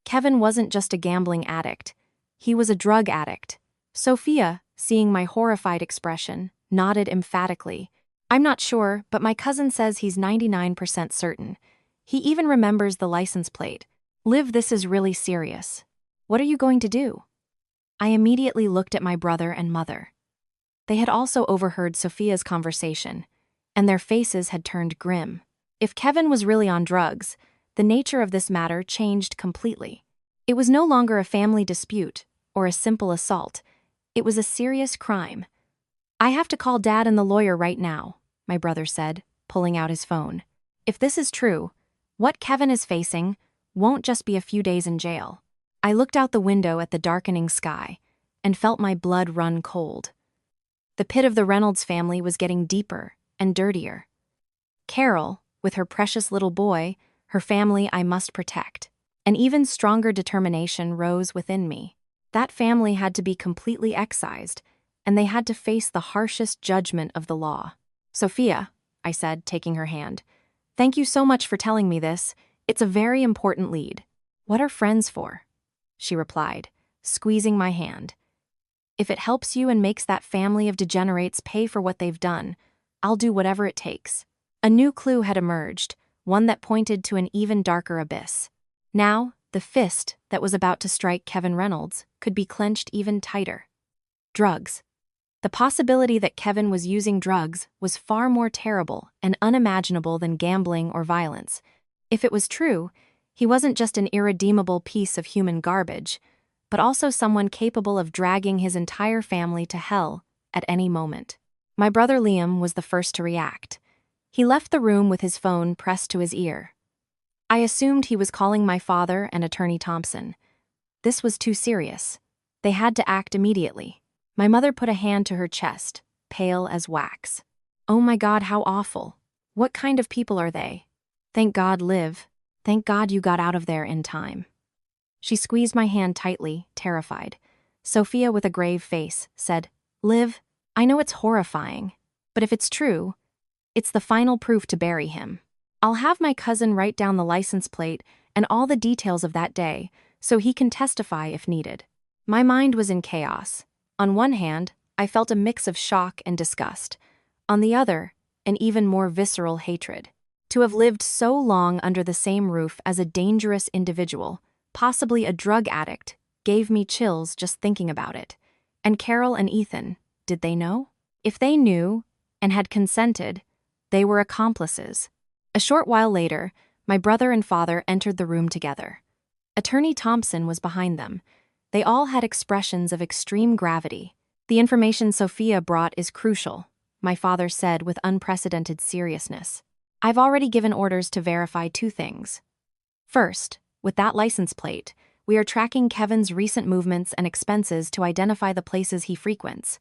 Kevin wasn't just a gambling addict. He was a drug addict. Sophia, seeing my horrified expression, nodded emphatically. I'm not sure, but my cousin says he's 99% certain. He even remembers the license plate. Liv, this is really serious. What are you going to do? I immediately looked at my brother and mother. They had also overheard Sophia's conversation, and their faces had turned grim. If Kevin was really on drugs, the nature of this matter changed completely. It was no longer a family dispute or a simple assault. It was a serious crime. I have to call Dad and the lawyer right now, my brother said, pulling out his phone. If this is true, what Kevin is facing won't just be a few days in jail. I looked out the window at the darkening sky and felt my blood run cold. The pit of the Reynolds family was getting deeper and dirtier. Carol, with her precious little boy, her family I must protect. An even stronger determination rose within me. That family had to be completely excised, and they had to face the harshest judgment of the law. Sophia, I said, taking her hand, thank you so much for telling me this. It's a very important lead. What are friends for? She replied, squeezing my hand. If it helps you and makes that family of degenerates pay for what they've done, I'll do whatever it takes. A new clue had emerged, one that pointed to an even darker abyss. Now, the fist that was about to strike Kevin Reynolds could be clenched even tighter. Drugs. The possibility that Kevin was using drugs was far more terrible and unimaginable than gambling or violence. If it was true, he wasn't just an irredeemable piece of human garbage, but also someone capable of dragging his entire family to hell at any moment. My brother Liam was the first to react. He left the room with his phone pressed to his ear. I assumed he was calling my father and Attorney Thompson. This was too serious. They had to act immediately. My mother put a hand to her chest, pale as wax. Oh my God, how awful. What kind of people are they? Thank God, Liv. Thank God you got out of there in time. She squeezed my hand tightly, terrified. Sophia, with a grave face, said, Liv, I know it's horrifying, but if it's true, it's the final proof to bury him. I'll have my cousin write down the license plate and all the details of that day so he can testify if needed. My mind was in chaos. On one hand, I felt a mix of shock and disgust. On the other, an even more visceral hatred. To have lived so long under the same roof as a dangerous individual, possibly a drug addict, gave me chills just thinking about it. And Carol and Ethan, did they know? If they knew and had consented, they were accomplices. A short while later, my brother and father entered the room together. Attorney Thompson was behind them. They all had expressions of extreme gravity. The information Sophia brought is crucial, my father said with unprecedented seriousness. I've already given orders to verify two things. First, with that license plate, we are tracking Kevin's recent movements and expenses to identify the places he frequents.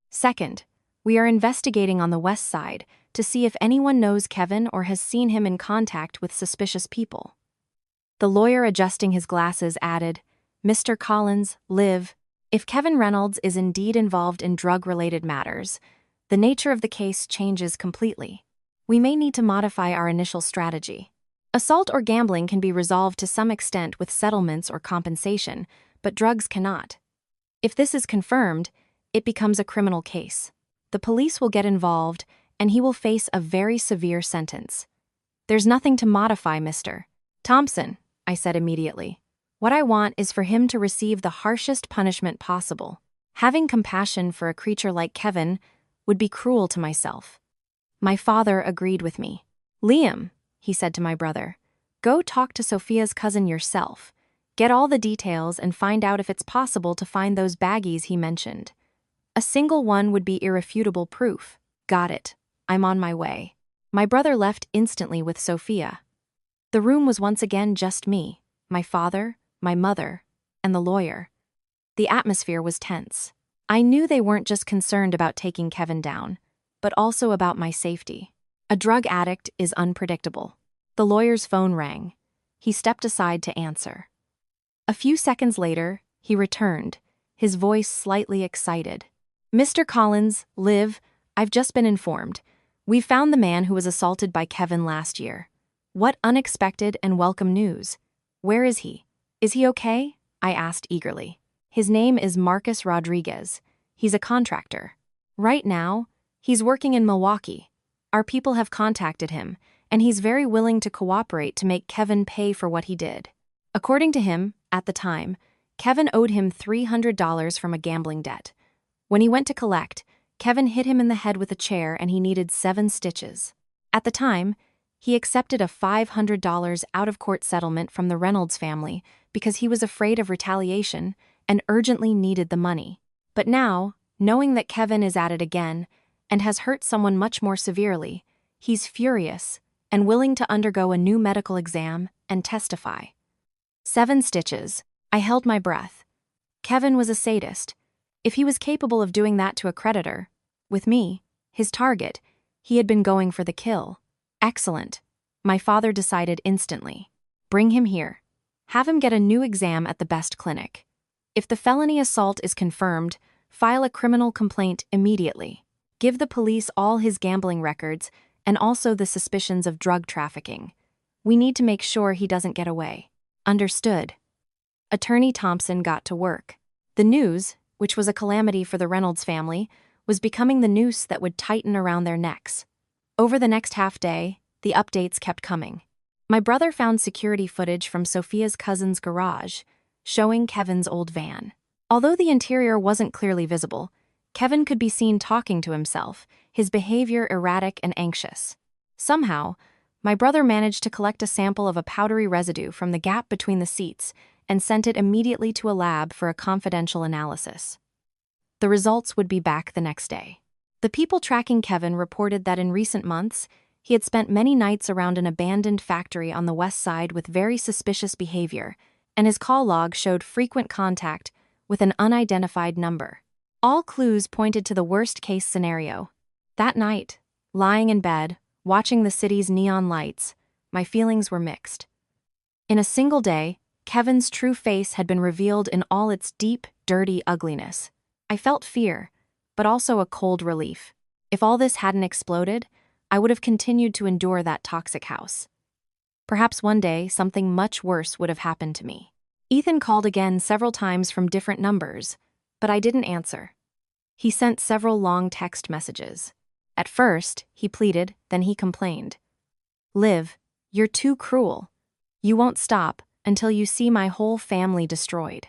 Second, we are investigating on the west side to see if anyone knows Kevin or has seen him in contact with suspicious people. The lawyer, adjusting his glasses, added, Mr. Collins, Liv, if Kevin Reynolds is indeed involved in drug-related matters, the nature of the case changes completely. We may need to modify our initial strategy. Assault or gambling can be resolved to some extent with settlements or compensation, but drugs cannot. If this is confirmed, it becomes a criminal case. The police will get involved, and he will face a very severe sentence. There's nothing to modify, Mr. Thompson, I said immediately. What I want is for him to receive the harshest punishment possible. Having compassion for a creature like Kevin would be cruel to myself. My father agreed with me. Liam, he said to my brother, go talk to Sophia's cousin yourself. Get all the details and find out if it's possible to find those baggies he mentioned. A single one would be irrefutable proof. Got it. I'm on my way. My brother left instantly with Sophia. The room was once again just me, my father, my mother, and the lawyer. The atmosphere was tense. I knew they weren't just concerned about taking Kevin down, but also about my safety. A drug addict is unpredictable. The lawyer's phone rang. He stepped aside to answer. A few seconds later, he returned, his voice slightly excited. "Mr. Collins, Liv, I've just been informed. We found the man who was assaulted by Kevin last year. What unexpected and welcome news. Where is he? Is he okay?" I asked eagerly. "His name is Marcus Rodriguez. He's a contractor. Right now, he's working in Milwaukee. Our people have contacted him, and he's very willing to cooperate to make Kevin pay for what he did." According to him, at the time, Kevin owed him $300 from a gambling debt. When he went to collect, Kevin hit him in the head with a chair and he needed 7 stitches. At the time, he accepted a $500 out-of-court settlement from the Reynolds family because he was afraid of retaliation and urgently needed the money. But now, knowing that Kevin is at it again and has hurt someone much more severely, he's furious and willing to undergo a new medical exam and testify. 7 stitches. I held my breath. Kevin was a sadist. If he was capable of doing that to a creditor, with me, his target, he had been going for the kill. Excellent. My father decided instantly. Bring him here. Have him get a new exam at the best clinic. If the felony assault is confirmed, file a criminal complaint immediately. Give the police all his gambling records and also the suspicions of drug trafficking. We need to make sure he doesn't get away. Understood. Attorney Thompson got to work. The news, which was a calamity for the Reynolds family, was becoming the noose that would tighten around their necks. Over the next half day, the updates kept coming. My brother found security footage from Sophia's cousin's garage, showing Kevin's old van. Although the interior wasn't clearly visible, Kevin could be seen talking to himself, his behavior erratic and anxious. Somehow, my brother managed to collect a sample of a powdery residue from the gap between the seats and sent it immediately to a lab for a confidential analysis. The results would be back the next day. The people tracking Kevin reported that in recent months, he had spent many nights around an abandoned factory on the west side with very suspicious behavior, and his call log showed frequent contact with an unidentified number. All clues pointed to the worst-case scenario. That night, lying in bed, watching the city's neon lights, my feelings were mixed. In a single day, Kevin's true face had been revealed in all its deep, dirty ugliness. I felt fear, but also a cold relief. If all this hadn't exploded, I would have continued to endure that toxic house. Perhaps one day, something much worse would have happened to me. Ethan called again several times from different numbers, but I didn't answer. He sent several long text messages. At first, he pleaded, then he complained. "Liv, you're too cruel. You won't stop until you see my whole family destroyed.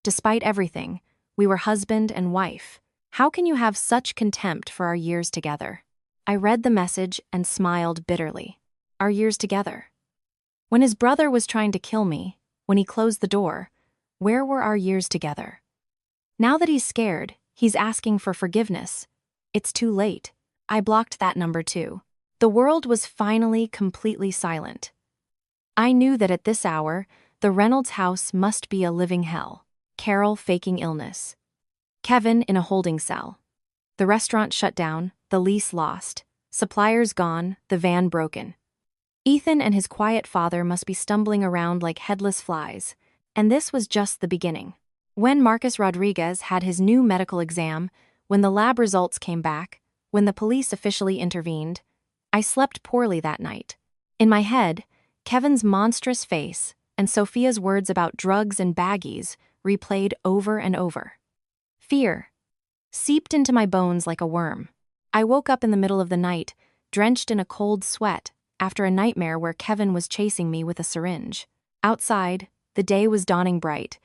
Despite everything, we were husband and wife. How can you have such contempt for our years together?" I read the message and smiled bitterly. Our years together. When his brother was trying to kill me, when he closed the door, where were our years together? Now that he's scared, he's asking for forgiveness. It's too late. I blocked that number too. The world was finally completely silent. I knew that at this hour, the Reynolds house must be a living hell. Carol faking illness. Kevin in a holding cell. The restaurant shut down, the lease lost. Suppliers gone, the van broken. Ethan and his quiet father must be stumbling around like headless flies. And this was just the beginning. When Marcus Rodriguez had his new medical exam, when the lab results came back, when the police officially intervened, I slept poorly that night. In my head, Kevin's monstrous face and Sophia's words about drugs and baggies replayed over and over. Fear seeped into my bones like a worm. I woke up in the middle of the night, drenched in a cold sweat, after a nightmare where Kevin was chasing me with a syringe. Outside, the day was dawning bright,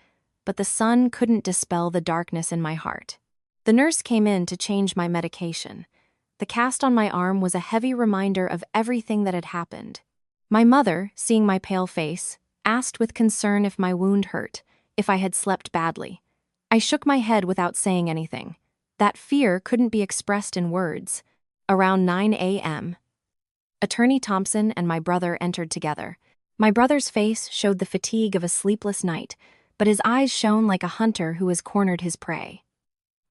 but the sun couldn't dispel the darkness in my heart. The nurse came in to change my medication. The cast on my arm was a heavy reminder of everything that had happened. My mother, seeing my pale face, asked with concern if my wound hurt, if I had slept badly. I shook my head without saying anything. That fear couldn't be expressed in words. Around 9 a.m., Attorney Thompson and my brother entered together. My brother's face showed the fatigue of a sleepless night, but his eyes shone like a hunter who has cornered his prey.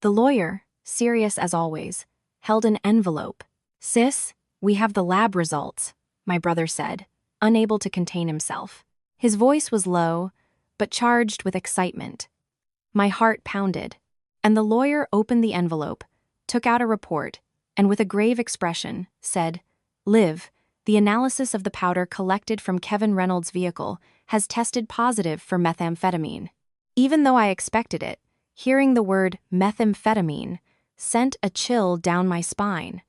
The lawyer, serious as always, held an envelope. "Sis, we have the lab results," my brother said. unable to contain himself. His voice was low, but charged with excitement. My heart pounded, and the lawyer opened the envelope, took out a report, and with a grave expression, said, "Liv, the analysis of the powder collected from Kevin Reynolds' vehicle has tested positive for methamphetamine." Even though I expected it, hearing the word methamphetamine sent a chill down my spine.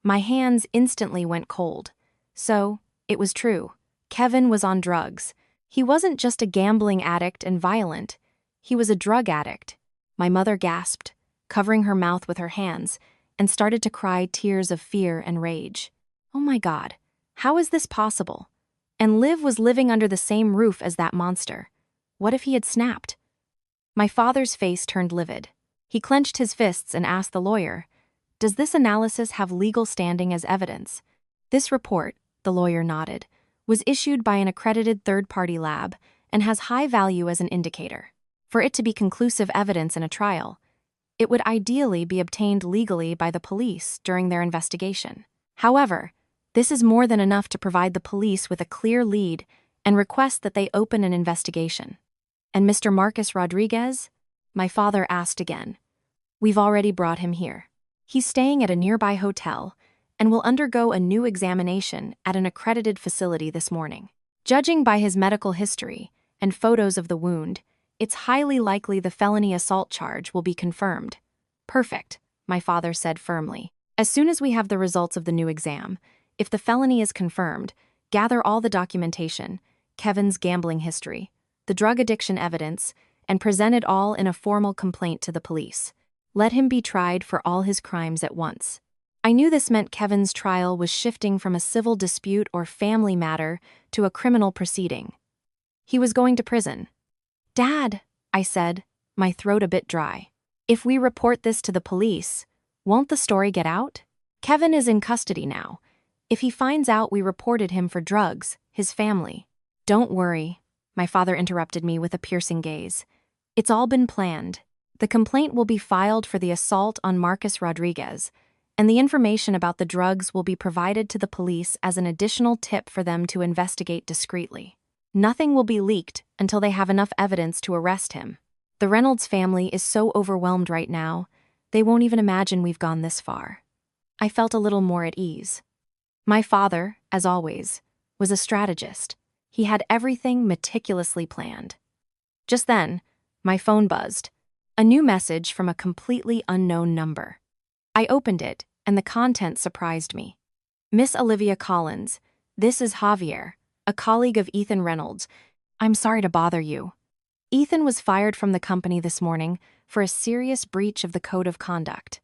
My hands instantly went cold. So, it was true. Kevin was on drugs. He wasn't just a gambling addict and violent. He was a drug addict. My mother gasped, covering her mouth with her hands, and started to cry tears of fear and rage. Oh my God, how is this possible? And Liv was living under the same roof as that monster. What if he had snapped? My father's face turned livid. He clenched his fists and asked the lawyer, "Does this analysis have legal standing as evidence?" "This report," the lawyer nodded, "was issued by an accredited third-party lab and has high value as an indicator. For it to be conclusive evidence in a trial, it would ideally be obtained legally by the police during their investigation. However, this is more than enough to provide the police with a clear lead and request that they open an investigation." "And Mr. Marcus Rodriguez?" my father asked again. "We've already brought him here. He's staying at a nearby hotel and will undergo a new examination at an accredited facility this morning. Judging by his medical history and photos of the wound, it's highly likely the felony assault charge will be confirmed." "Perfect," my father said firmly. "As soon as we have the results of the new exam, if the felony is confirmed, gather all the documentation, Kevin's gambling history, the drug addiction evidence, and present it all in a formal complaint to the police. Let him be tried for all his crimes at once." I knew this meant Kevin's trial was shifting from a civil dispute or family matter to a criminal proceeding. He was going to prison. "Dad," I said, my throat a bit dry, "if we report this to the police, won't the story get out? Kevin is in custody now. If he finds out we reported him for drugs, his family—" "Don't worry," my father interrupted me with a piercing gaze. "It's all been planned. The complaint will be filed for the assault on Marcus Rodriguez, and the information about the drugs will be provided to the police as an additional tip for them to investigate discreetly. Nothing will be leaked until they have enough evidence to arrest him. The Reynolds family is so overwhelmed right now, they won't even imagine we've gone this far." I felt a little more at ease. My father, as always, was a strategist. He had everything meticulously planned. Just then, my phone buzzed. A new message from a completely unknown number. I opened it, and the content surprised me. "Miss Olivia Collins, this is Javier, a colleague of Ethan Reynolds. I'm sorry to bother you. Ethan was fired from the company this morning for a serious breach of the code of conduct.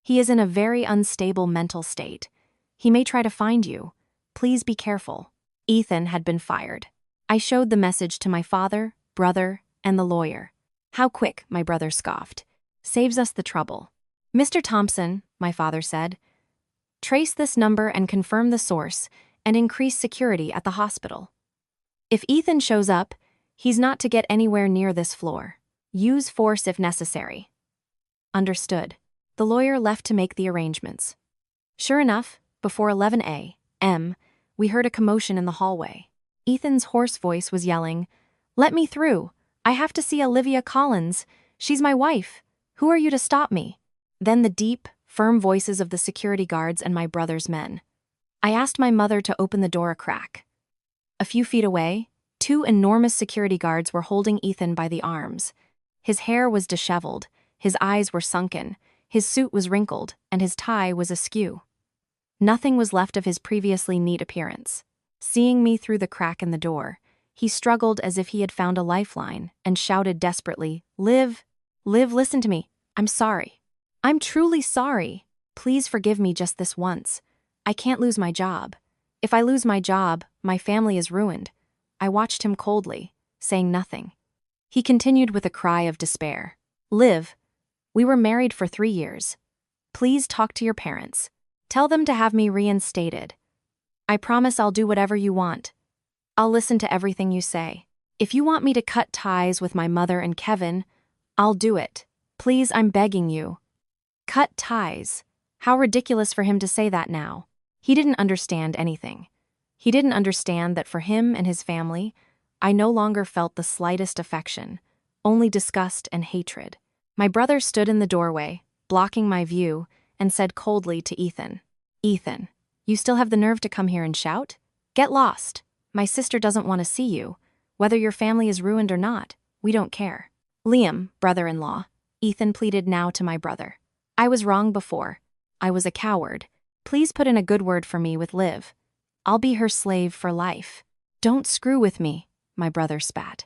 He is in a very unstable mental state. He may try to find you. Please be careful." Ethan had been fired. I showed the message to my father, brother, and the lawyer. "How quick," my brother scoffed. "Saves us the trouble." "Mr. Thompson," my father said, "trace this number and confirm the source and increase security at the hospital. If Ethan shows up, he's not to get anywhere near this floor. Use force if necessary." Understood. The lawyer left to make the arrangements. Sure enough, before 11 a.m., we heard a commotion in the hallway. Ethan's hoarse voice was yelling, "Let me through. I have to see Olivia Collins. She's my wife. Who are you to stop me?" Then the deep, firm voices of the security guards and my brother's men. I asked my mother to open the door a crack. A few feet away, two enormous security guards were holding Ethan by the arms. His hair was disheveled, his eyes were sunken, his suit was wrinkled, and his tie was askew. Nothing was left of his previously neat appearance. Seeing me through the crack in the door, he struggled as if he had found a lifeline and shouted desperately, Liv, listen to me. I'm sorry. I'm truly sorry. Please forgive me just this once. I can't lose my job. If I lose my job, my family is ruined." I watched him coldly, saying nothing. He continued with a cry of despair. "Liv, we were married for 3 years. Please talk to your parents. Tell them to have me reinstated. I promise I'll do whatever you want. I'll listen to everything you say. If you want me to cut ties with my mother and Kevin, I'll do it. Please, I'm begging you." Cut ties. How ridiculous for him to say that now. He didn't understand anything. He didn't understand that for him and his family, I no longer felt the slightest affection, only disgust and hatred. My brother stood in the doorway, blocking my view, and said coldly to Ethan, "Ethan, you still have the nerve to come here and shout? Get lost. My sister doesn't want to see you. Whether your family is ruined or not, we don't care." "Liam, brother-in-law," Ethan pleaded now to my brother. "I was wrong before. I was a coward. Please put in a good word for me with Liv. I'll be her slave for life." "Don't screw with me," my brother spat.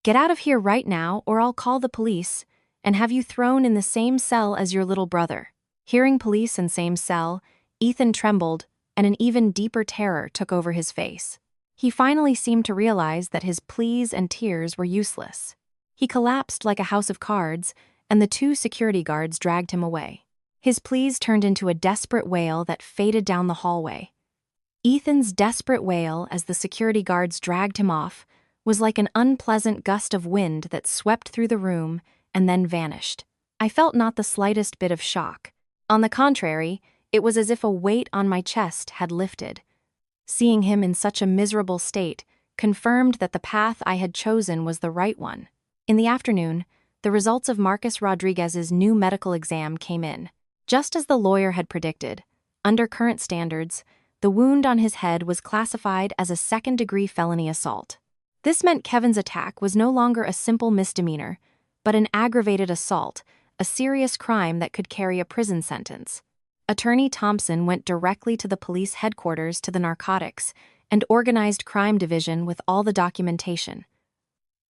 "Get out of here right now or I'll call the police and have you thrown in the same cell as your little brother." Hearing police and same cell, Ethan trembled and an even deeper terror took over his face. He finally seemed to realize that his pleas and tears were useless. He collapsed like a house of cards, and the 2 security guards dragged him away. His pleas turned into a desperate wail that faded down the hallway. Ethan's desperate wail as the security guards dragged him off was like an unpleasant gust of wind that swept through the room and then vanished. I felt not the slightest bit of shock. On the contrary, it was as if a weight on my chest had lifted. Seeing him in such a miserable state confirmed that the path I had chosen was the right one. In the afternoon, the results of Marcus Rodriguez's new medical exam came in. Just as the lawyer had predicted, under current standards, the wound on his head was classified as a second-degree felony assault. This meant Kevin's attack was no longer a simple misdemeanor, but an aggravated assault, a serious crime that could carry a prison sentence. Attorney Thompson went directly to the police headquarters to the narcotics and organized crime division with all the documentation.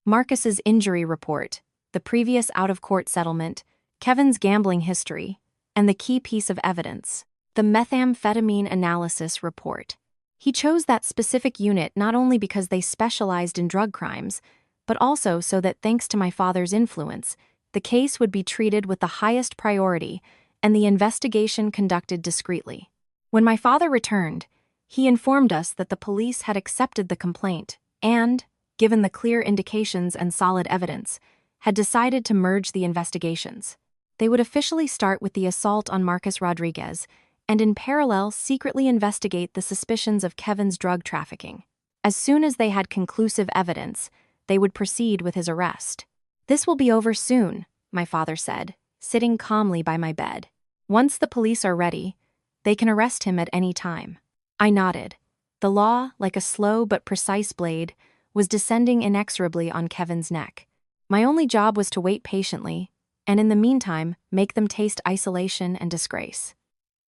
Marcus's injury report, the previous out-of-court settlement, Kevin's gambling history, and the key piece of evidence, the methamphetamine analysis report. He chose that specific unit not only because they specialized in drug crimes, but also so that thanks to my father's influence, the case would be treated with the highest priority and the investigation conducted discreetly. When my father returned, he informed us that the police had accepted the complaint and, given the clear indications and solid evidence, had decided to merge the investigations. They would officially start with the assault on Marcus Rodriguez and in parallel secretly investigate the suspicions of Kevin's drug trafficking. As soon as they had conclusive evidence, they would proceed with his arrest. "This will be over soon," my father said, sitting calmly by my bed. "Once the police are ready, they can arrest him at any time." I nodded. The law, like a slow but precise blade, was descending inexorably on Kevin's neck. My only job was to wait patiently, and in the meantime, make them taste isolation and disgrace.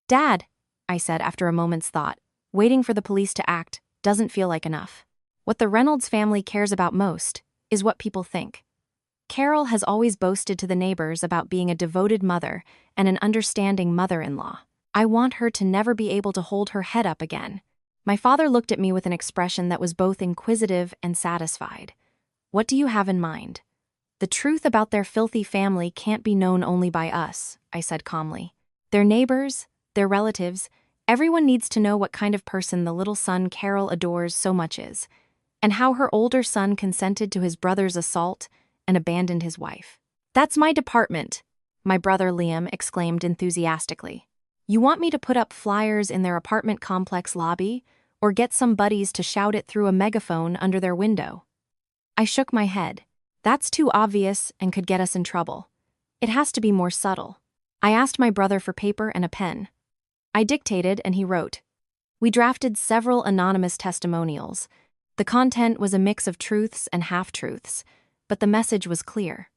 "Dad," I said after a moment's thought, "waiting for the police to act doesn't feel like enough. What the Reynolds family cares about most is what people think. Carol has always boasted to the neighbors about being a devoted mother and an understanding mother-in-law. I want her to never be able to hold her head up again." My father looked at me with an expression that was both inquisitive and satisfied. "What do you have in mind?" "The truth about their filthy family can't be known only by us," I said calmly. "Their neighbors, their relatives, everyone needs to know what kind of person the little son Carol adores so much is, and how her older son consented to his brother's assault and abandoned his wife." "That's my department," my brother Liam exclaimed enthusiastically. "You want me to put up flyers in their apartment complex lobby, or get some buddies to shout it through a megaphone under their window?" I shook my head. "That's too obvious and could get us in trouble. It has to be more subtle." I asked my brother for paper and a pen. I dictated and he wrote. We drafted several anonymous testimonials. The content was a mix of truths and half-truths, but the message was clear.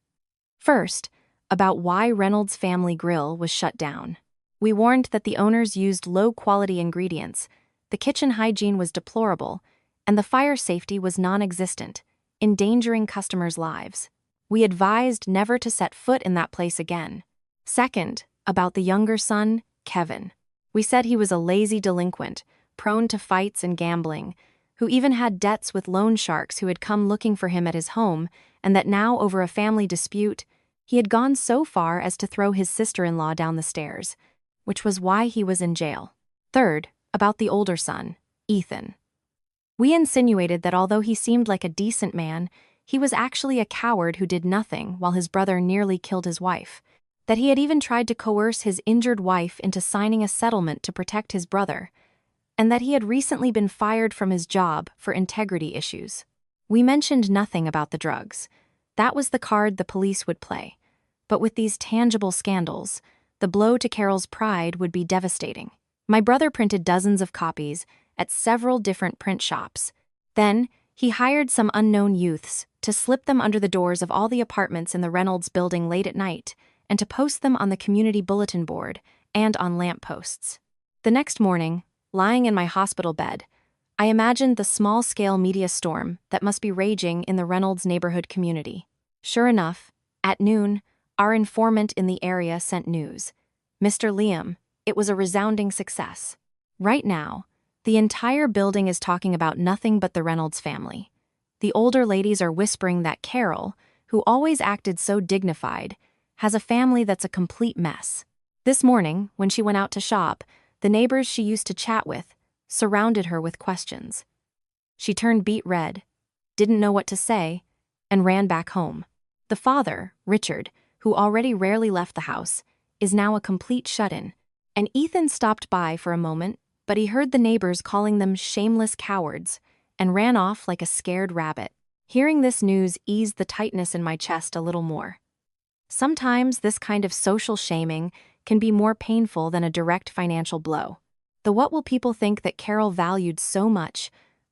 First, about why Reynolds Family Grill was shut down. We warned that the owners used low-quality ingredients, the kitchen hygiene was deplorable, and the fire safety was non-existent, endangering customers' lives. We advised never to set foot in that place again. Second, about the younger son, Kevin. We said he was a lazy delinquent, prone to fights and gambling, who even had debts with loan sharks who had come looking for him at his home, and that now, over a family dispute, he had gone so far as to throw his sister-in-law down the stairs, which was why he was in jail. Third, about the older son, Ethan. We insinuated that although he seemed like a decent man, he was actually a coward who did nothing while his brother nearly killed his wife, that he had even tried to coerce his injured wife into signing a settlement to protect his brother, and that he had recently been fired from his job for integrity issues. We mentioned nothing about the drugs. That was the card the police would play. But with these tangible scandals, the blow to Carol's pride would be devastating. My brother printed dozens of copies at several different print shops. Then, he hired some unknown youths to slip them under the doors of all the apartments in the Reynolds building late at night and to post them on the community bulletin board and on lampposts. The next morning, lying in my hospital bed, I imagined the small-scale media storm that must be raging in the Reynolds neighborhood community. Sure enough, at noon, our informant in the area sent news. Mr. Liam, it was a resounding success. Right now, the entire building is talking about nothing but the Reynolds family. The older ladies are whispering that Carol, who always acted so dignified, has a family that's a complete mess. This morning, when she went out to shop, the neighbors she used to chat with surrounded her with questions. She turned beet red, didn't know what to say, and ran back home. The father, Richard, who already rarely left the house, is now a complete shut-in, and Ethan stopped by for a moment, but he heard the neighbors calling them shameless cowards and ran off like a scared rabbit. Hearing this news eased the tightness in my chest a little more. Sometimes this kind of social shaming can be more painful than a direct financial blow. The what will people think that Carol valued so much,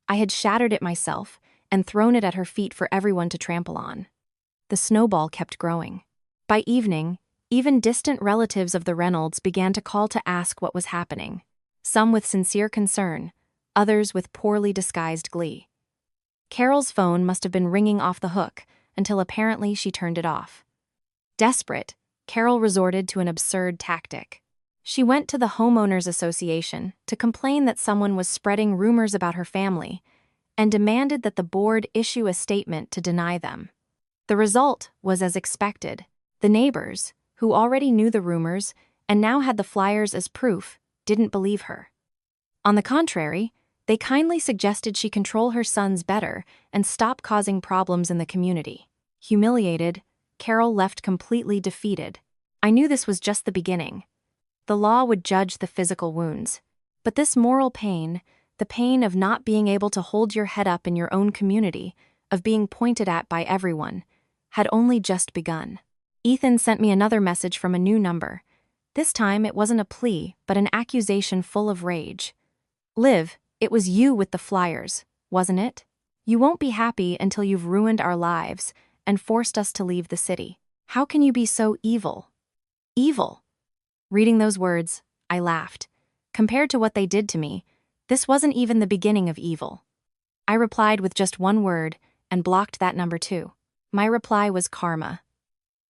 I had shattered it myself and thrown it at her feet for everyone to trample on. The snowball kept growing. By evening, even distant relatives of the Reynolds began to call to ask what was happening, some with sincere concern, others with poorly disguised glee. Carol's phone must have been ringing off the hook until apparently she turned it off. Desperate, Carol resorted to an absurd tactic. She went to the Homeowners Association to complain that someone was spreading rumors about her family and demanded that the board issue a statement to deny them. The result was as expected. The neighbors, who already knew the rumors and now had the flyers as proof, didn't believe her. On the contrary, they kindly suggested she control her sons better and stop causing problems in the community. Humiliated, Carol left completely defeated. I knew this was just the beginning. The law would judge the physical wounds. But this moral pain, the pain of not being able to hold your head up in your own community, of being pointed at by everyone, had only just begun. Ethan sent me another message from a new number. This time it wasn't a plea, but an accusation full of rage. Liv, it was you with the flyers, wasn't it? You won't be happy until you've ruined our lives and forced us to leave the city. How can you be so evil? Evil. Reading those words, I laughed. Compared to what they did to me, this wasn't even the beginning of evil. I replied with just one word and blocked that number too. My reply was karma.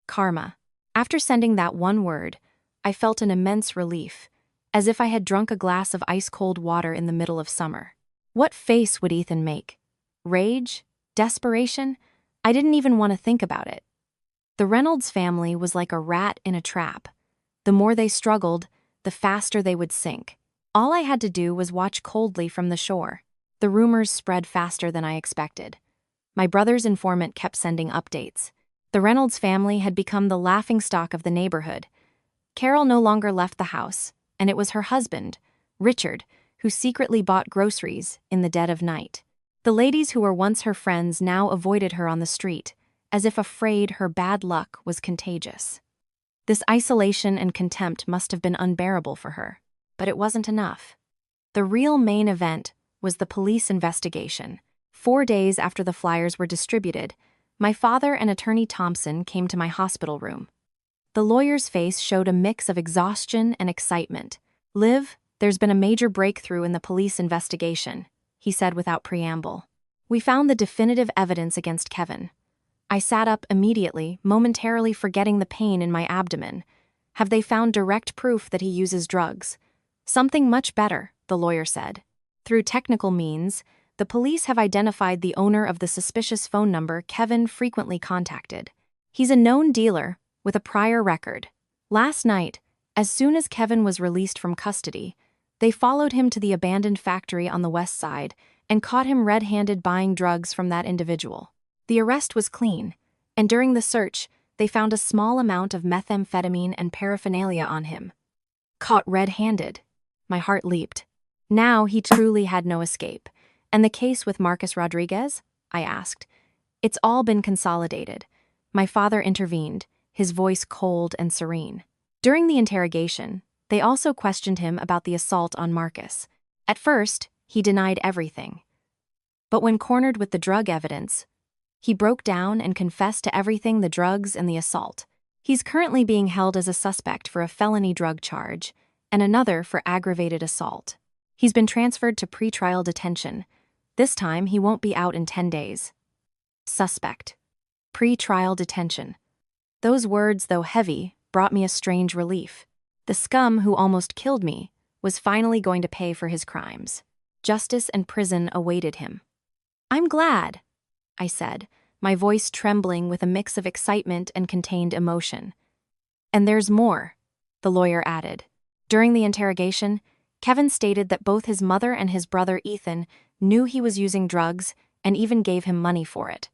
Karma. After sending that one word, I felt an immense relief, as if I had drunk a glass of ice-cold water in the middle of summer. What face would Ethan make? Rage? Desperation? I didn't even want to think about it. The Reynolds family was like a rat in a trap. The more they struggled, the faster they would sink. All I had to do was watch coldly from the shore. The rumors spread faster than I expected. My brother's informant kept sending updates. The Reynolds family had become the laughingstock of the neighborhood. Carol no longer left the house, and it was her husband, Richard, who secretly bought groceries in the dead of night. The ladies who were once her friends now avoided her on the street, as if afraid her bad luck was contagious. This isolation and contempt must have been unbearable for her, but it wasn't enough. The real main event was the police investigation. 4 days after the flyers were distributed, my father and Attorney Thompson came to my hospital room. The lawyer's face showed a mix of exhaustion and excitement. "Liv, there's been a major breakthrough in the police investigation," he said without preamble. "We found the definitive evidence against Kevin." I sat up immediately, momentarily forgetting the pain in my abdomen. "Have they found direct proof that he uses drugs?" "Something much better," the lawyer said. "Through technical means, the police have identified the owner of the suspicious phone number Kevin frequently contacted. He's a known dealer with a prior record. Last night, as soon as Kevin was released from custody, they followed him to the abandoned factory on the west side and caught him red-handed buying drugs from that individual. The arrest was clean, and during the search, they found a small amount of methamphetamine and paraphernalia on him." Caught red-handed. My heart leaped. Now he truly had no escape. And the case with Marcus Rodriguez? I asked. It's all been consolidated. My father intervened, his voice cold and serene. During the interrogation, they also questioned him about the assault on Marcus. At first, he denied everything. But when cornered with the drug evidence, he broke down and confessed to everything: the drugs and the assault. He's currently being held as a suspect for a felony drug charge and another for aggravated assault. He's been transferred to pretrial detention. This time, he won't be out in 10 days. Suspect. Pre-trial detention. Those words, though heavy, brought me a strange relief. The scum who almost killed me was finally going to pay for his crimes. Justice and prison awaited him. I'm glad, I said, my voice trembling with a mix of excitement and contained emotion. And there's more, the lawyer added. During the interrogation, Kevin stated that both his mother and his brother Ethan knew he was using drugs and even gave him money for it.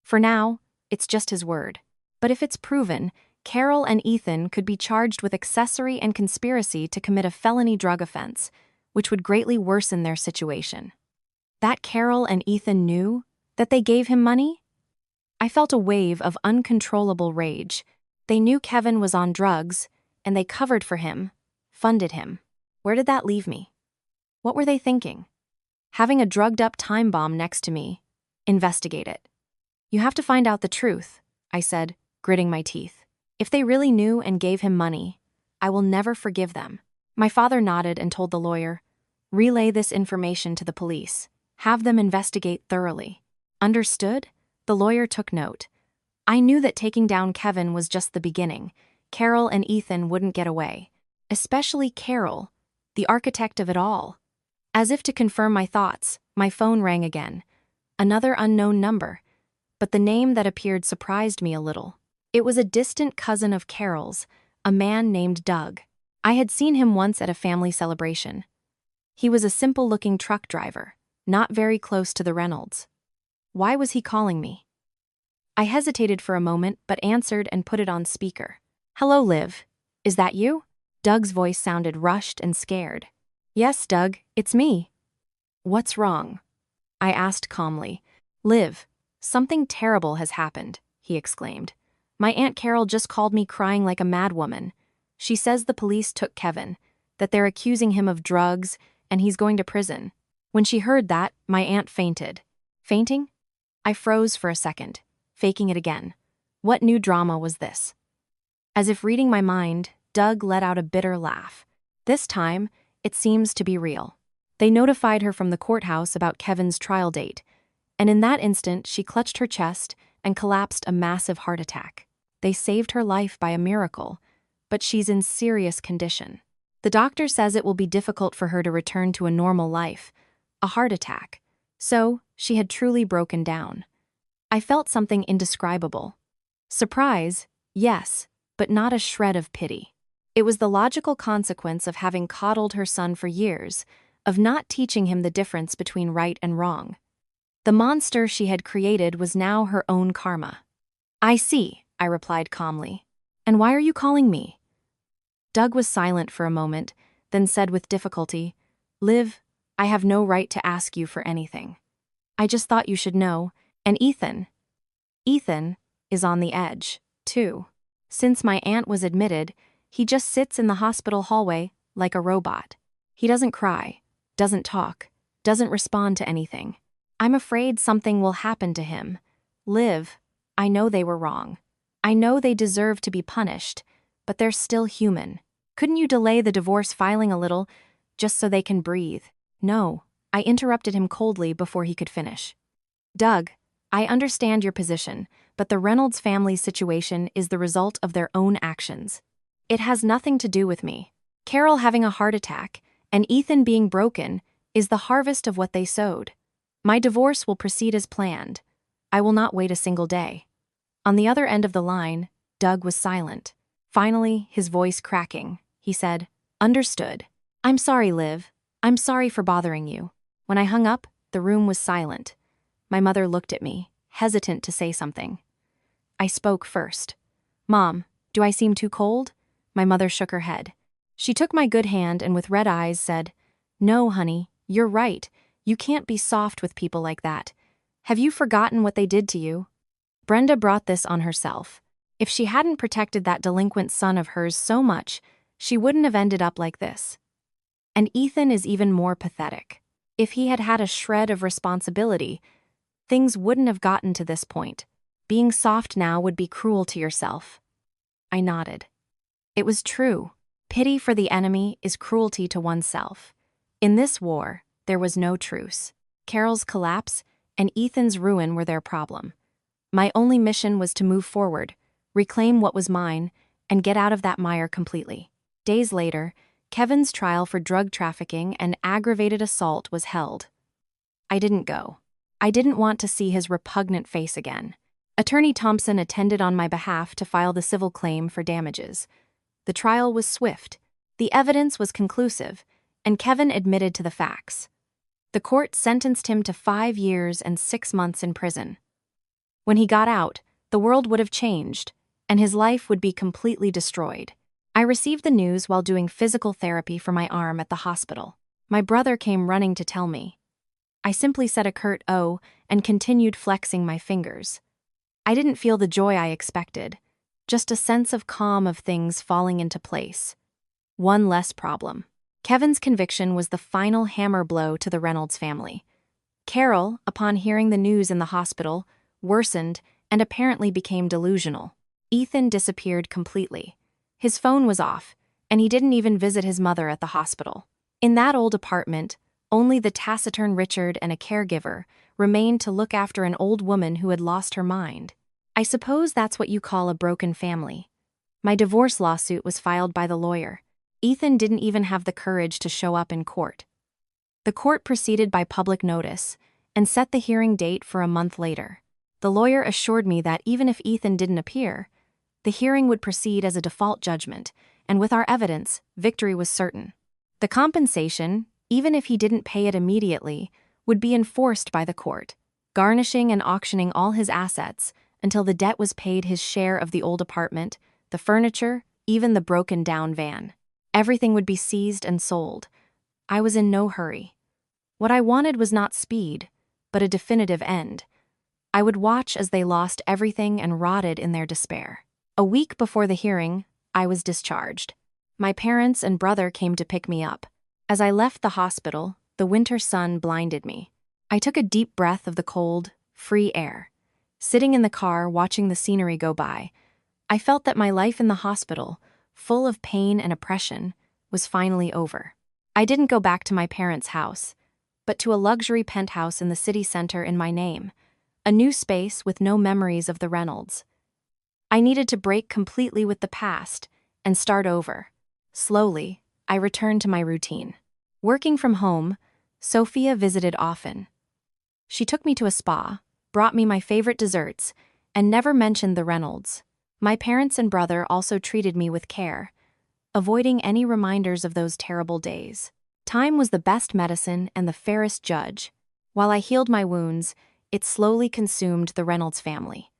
For now, it's just his word. But if it's proven, Carol and Ethan could be charged with accessory and conspiracy to commit a felony drug offense, which would greatly worsen their situation. That Carol and Ethan knew? That they gave him money? I felt a wave of uncontrollable rage. They knew Kevin was on drugs, and they covered for him, funded him. Where did that leave me? What were they thinking? Having a drugged-up time bomb next to me. Investigate it. You have to find out the truth, I said, gritting my teeth. If they really knew and gave him money, I will never forgive them. My father nodded and told the lawyer, relay this information to the police. Have them investigate thoroughly. Understood? The lawyer took note. I knew that taking down Kevin was just the beginning. Carol and Ethan wouldn't get away. Especially Carol, the architect of it all. As if to confirm my thoughts, my phone rang again. Another unknown number. But the name that appeared surprised me a little. It was a distant cousin of Carol's, a man named Doug. I had seen him once at a family celebration. He was a simple-looking truck driver, not very close to the Reynolds. Why was he calling me? I hesitated for a moment, but answered and put it on speaker. Hello, Liv. Is that you? Doug's voice sounded rushed and scared. Yes, Doug, it's me. What's wrong? I asked calmly. Liv, something terrible has happened, he exclaimed. My Aunt Carol just called me crying like a madwoman. She says the police took Kevin, that they're accusing him of drugs, and he's going to prison. When she heard that, my aunt fainted. Fainting? I froze for a second, faking it again. What new drama was this? As if reading my mind, Doug let out a bitter laugh. This time, it seems to be real. They notified her from the courthouse about Kevin's trial date, and in that instant, she clutched her chest and collapsed a massive heart attack. They saved her life by a miracle, but she's in serious condition. The doctor says it will be difficult for her to return to a normal life, a heart attack. So, she had truly broken down. I felt something indescribable. Surprise, yes, but not a shred of pity. It was the logical consequence of having coddled her son for years, of not teaching him the difference between right and wrong. The monster she had created was now her own karma. I see, I replied calmly. And why are you calling me? Doug was silent for a moment, then said with difficulty, Liv, I have no right to ask you for anything. I just thought you should know, and Ethan is on the edge, too. Since my aunt was admitted, he just sits in the hospital hallway like a robot. He doesn't cry, doesn't talk, doesn't respond to anything. I'm afraid something will happen to him. Liv, I know they were wrong. I know they deserve to be punished, but they're still human. Couldn't you delay the divorce filing a little, just so they can breathe? No, I interrupted him coldly before he could finish. Doug, I understand your position, but the Reynolds family's situation is the result of their own actions. It has nothing to do with me. Carol having a heart attack and Ethan being broken is the harvest of what they sowed. My divorce will proceed as planned. I will not wait a single day. On the other end of the line, Doug was silent. Finally, his voice cracking, he said, Understood. I'm sorry, Liv. I'm sorry for bothering you. When I hung up, the room was silent. My mother looked at me, hesitant to say something. I spoke first. Mom, do I seem too cold? My mother shook her head. She took my good hand and with red eyes said, No, honey, you're right. You can't be soft with people like that. Have you forgotten what they did to you? Brenda brought this on herself. If she hadn't protected that delinquent son of hers so much, she wouldn't have ended up like this. And Ethan is even more pathetic. If he had had a shred of responsibility, things wouldn't have gotten to this point. Being soft now would be cruel to yourself. I nodded. It was true. Pity for the enemy is cruelty to oneself. In this war, there was no truce. Carol's collapse and Ethan's ruin were their problem. My only mission was to move forward, reclaim what was mine, and get out of that mire completely. Days later, Kevin's trial for drug trafficking and aggravated assault was held. I didn't go. I didn't want to see his repugnant face again. Attorney Thompson attended on my behalf to file the civil claim for damages. The trial was swift. The evidence was conclusive, and Kevin admitted to the facts. The court sentenced him to 5 years and 6 months in prison. When he got out, the world would have changed, and his life would be completely destroyed. I received the news while doing physical therapy for my arm at the hospital. My brother came running to tell me. I simply said a curt "oh" and continued flexing my fingers. I didn't feel the joy I expected, just a sense of calm of things falling into place. One less problem. Kevin's conviction was the final hammer blow to the Reynolds family. Carol, upon hearing the news in the hospital, worsened and apparently became delusional. Ethan disappeared completely. His phone was off, and he didn't even visit his mother at the hospital. In that old apartment, only the taciturn Richard and a caregiver remained to look after an old woman who had lost her mind. I suppose that's what you call a broken family. My divorce lawsuit was filed by the lawyer. Ethan didn't even have the courage to show up in court. The court proceeded by public notice and set the hearing date for a month later. The lawyer assured me that even if Ethan didn't appear, the hearing would proceed as a default judgment, and with our evidence, victory was certain. The compensation, even if he didn't pay it immediately, would be enforced by the court, garnishing and auctioning all his assets until the debt was paid his share of the old apartment, the furniture, even the broken-down van. Everything would be seized and sold. I was in no hurry. What I wanted was not speed, but a definitive end. I would watch as they lost everything and rotted in their despair. A week before the hearing, I was discharged. My parents and brother came to pick me up. As I left the hospital, the winter sun blinded me. I took a deep breath of the cold, free air. Sitting in the car, watching the scenery go by, I felt that my life in the hospital, full of pain and oppression, was finally over. I didn't go back to my parents' house, but to a luxury penthouse in the city center in my name, a new space with no memories of the Reynolds. I needed to break completely with the past and start over. Slowly, I returned to my routine. Working from home, Sophia visited often. She took me to a spa, brought me my favorite desserts, and never mentioned the Reynolds. My parents and brother also treated me with care, avoiding any reminders of those terrible days. Time was the best medicine and the fairest judge. While I healed my wounds, it slowly consumed the Reynolds family.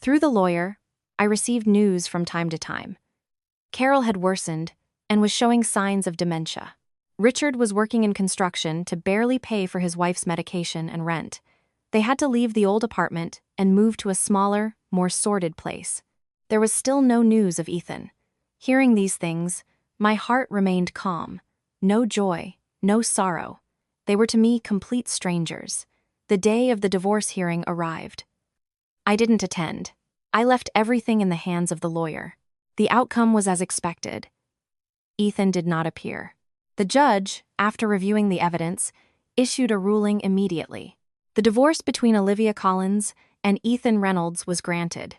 Through the lawyer, I received news from time to time. Carol had worsened and was showing signs of dementia. Richard was working in construction to barely pay for his wife's medication and rent. They had to leave the old apartment and move to a smaller, more sordid place. There was still no news of Ethan. Hearing these things, my heart remained calm. No joy, no sorrow. They were to me complete strangers. The day of the divorce hearing arrived. I didn't attend. I left everything in the hands of the lawyer. The outcome was as expected. Ethan did not appear. The judge, after reviewing the evidence, issued a ruling immediately. The divorce between Olivia Collins and Ethan Reynolds was granted.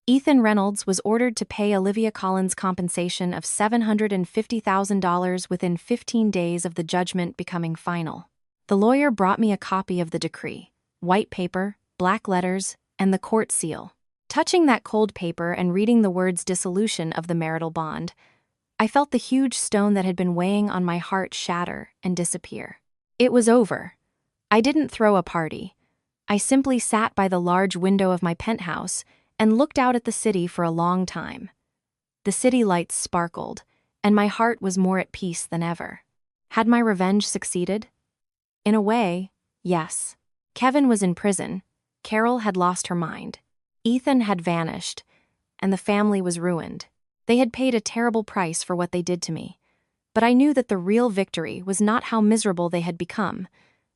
Ethan Reynolds was ordered to pay Olivia Collins compensation of $750,000 within 15 days of the judgment becoming final. The lawyer brought me a copy of the decree, white paper, black letters, and the court seal. Touching that cold paper and reading the words dissolution of the marital bond, I felt the huge stone that had been weighing on my heart shatter and disappear. It was over. I didn't throw a party. I simply sat by the large window of my penthouse and looked out at the city for a long time. The city lights sparkled, and my heart was more at peace than ever. Had my revenge succeeded? In a way, yes. Kevin was in prison, Carol had lost her mind, Ethan had vanished, and the family was ruined. They had paid a terrible price for what they did to me. But I knew that the real victory was not how miserable they had become,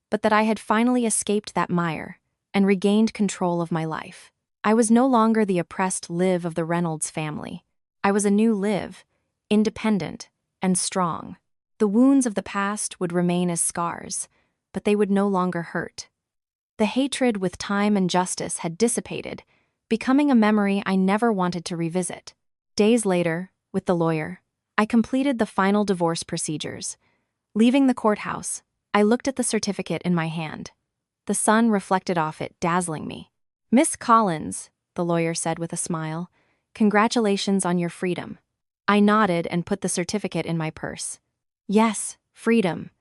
but that I had finally escaped that mire and regained control of my life. I was no longer the oppressed Liv of the Reynolds family. I was a new Liv, independent and strong. The wounds of the past would remain as scars, but they would no longer hurt. The hatred with time and justice had dissipated, becoming a memory I never wanted to revisit. Days later, with the lawyer, I completed the final divorce procedures. Leaving the courthouse, I looked at the certificate in my hand. The sun reflected off it, dazzling me. "Miss Collins," the lawyer said with a smile, "congratulations on your freedom." I nodded and put the certificate in my purse. Yes, freedom.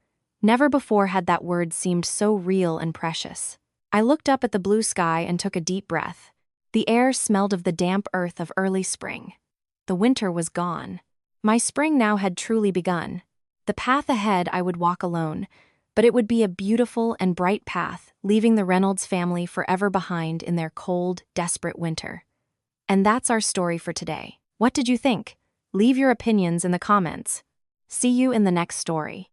Never before had that word seemed so real and precious. I looked up at the blue sky and took a deep breath. The air smelled of the damp earth of early spring. The winter was gone. My spring now had truly begun. The path ahead I would walk alone, but it would be a beautiful and bright path, leaving the Reynolds family forever behind in their cold, desperate winter. And that's our story for today. What did you think? Leave your opinions in the comments. See you in the next story.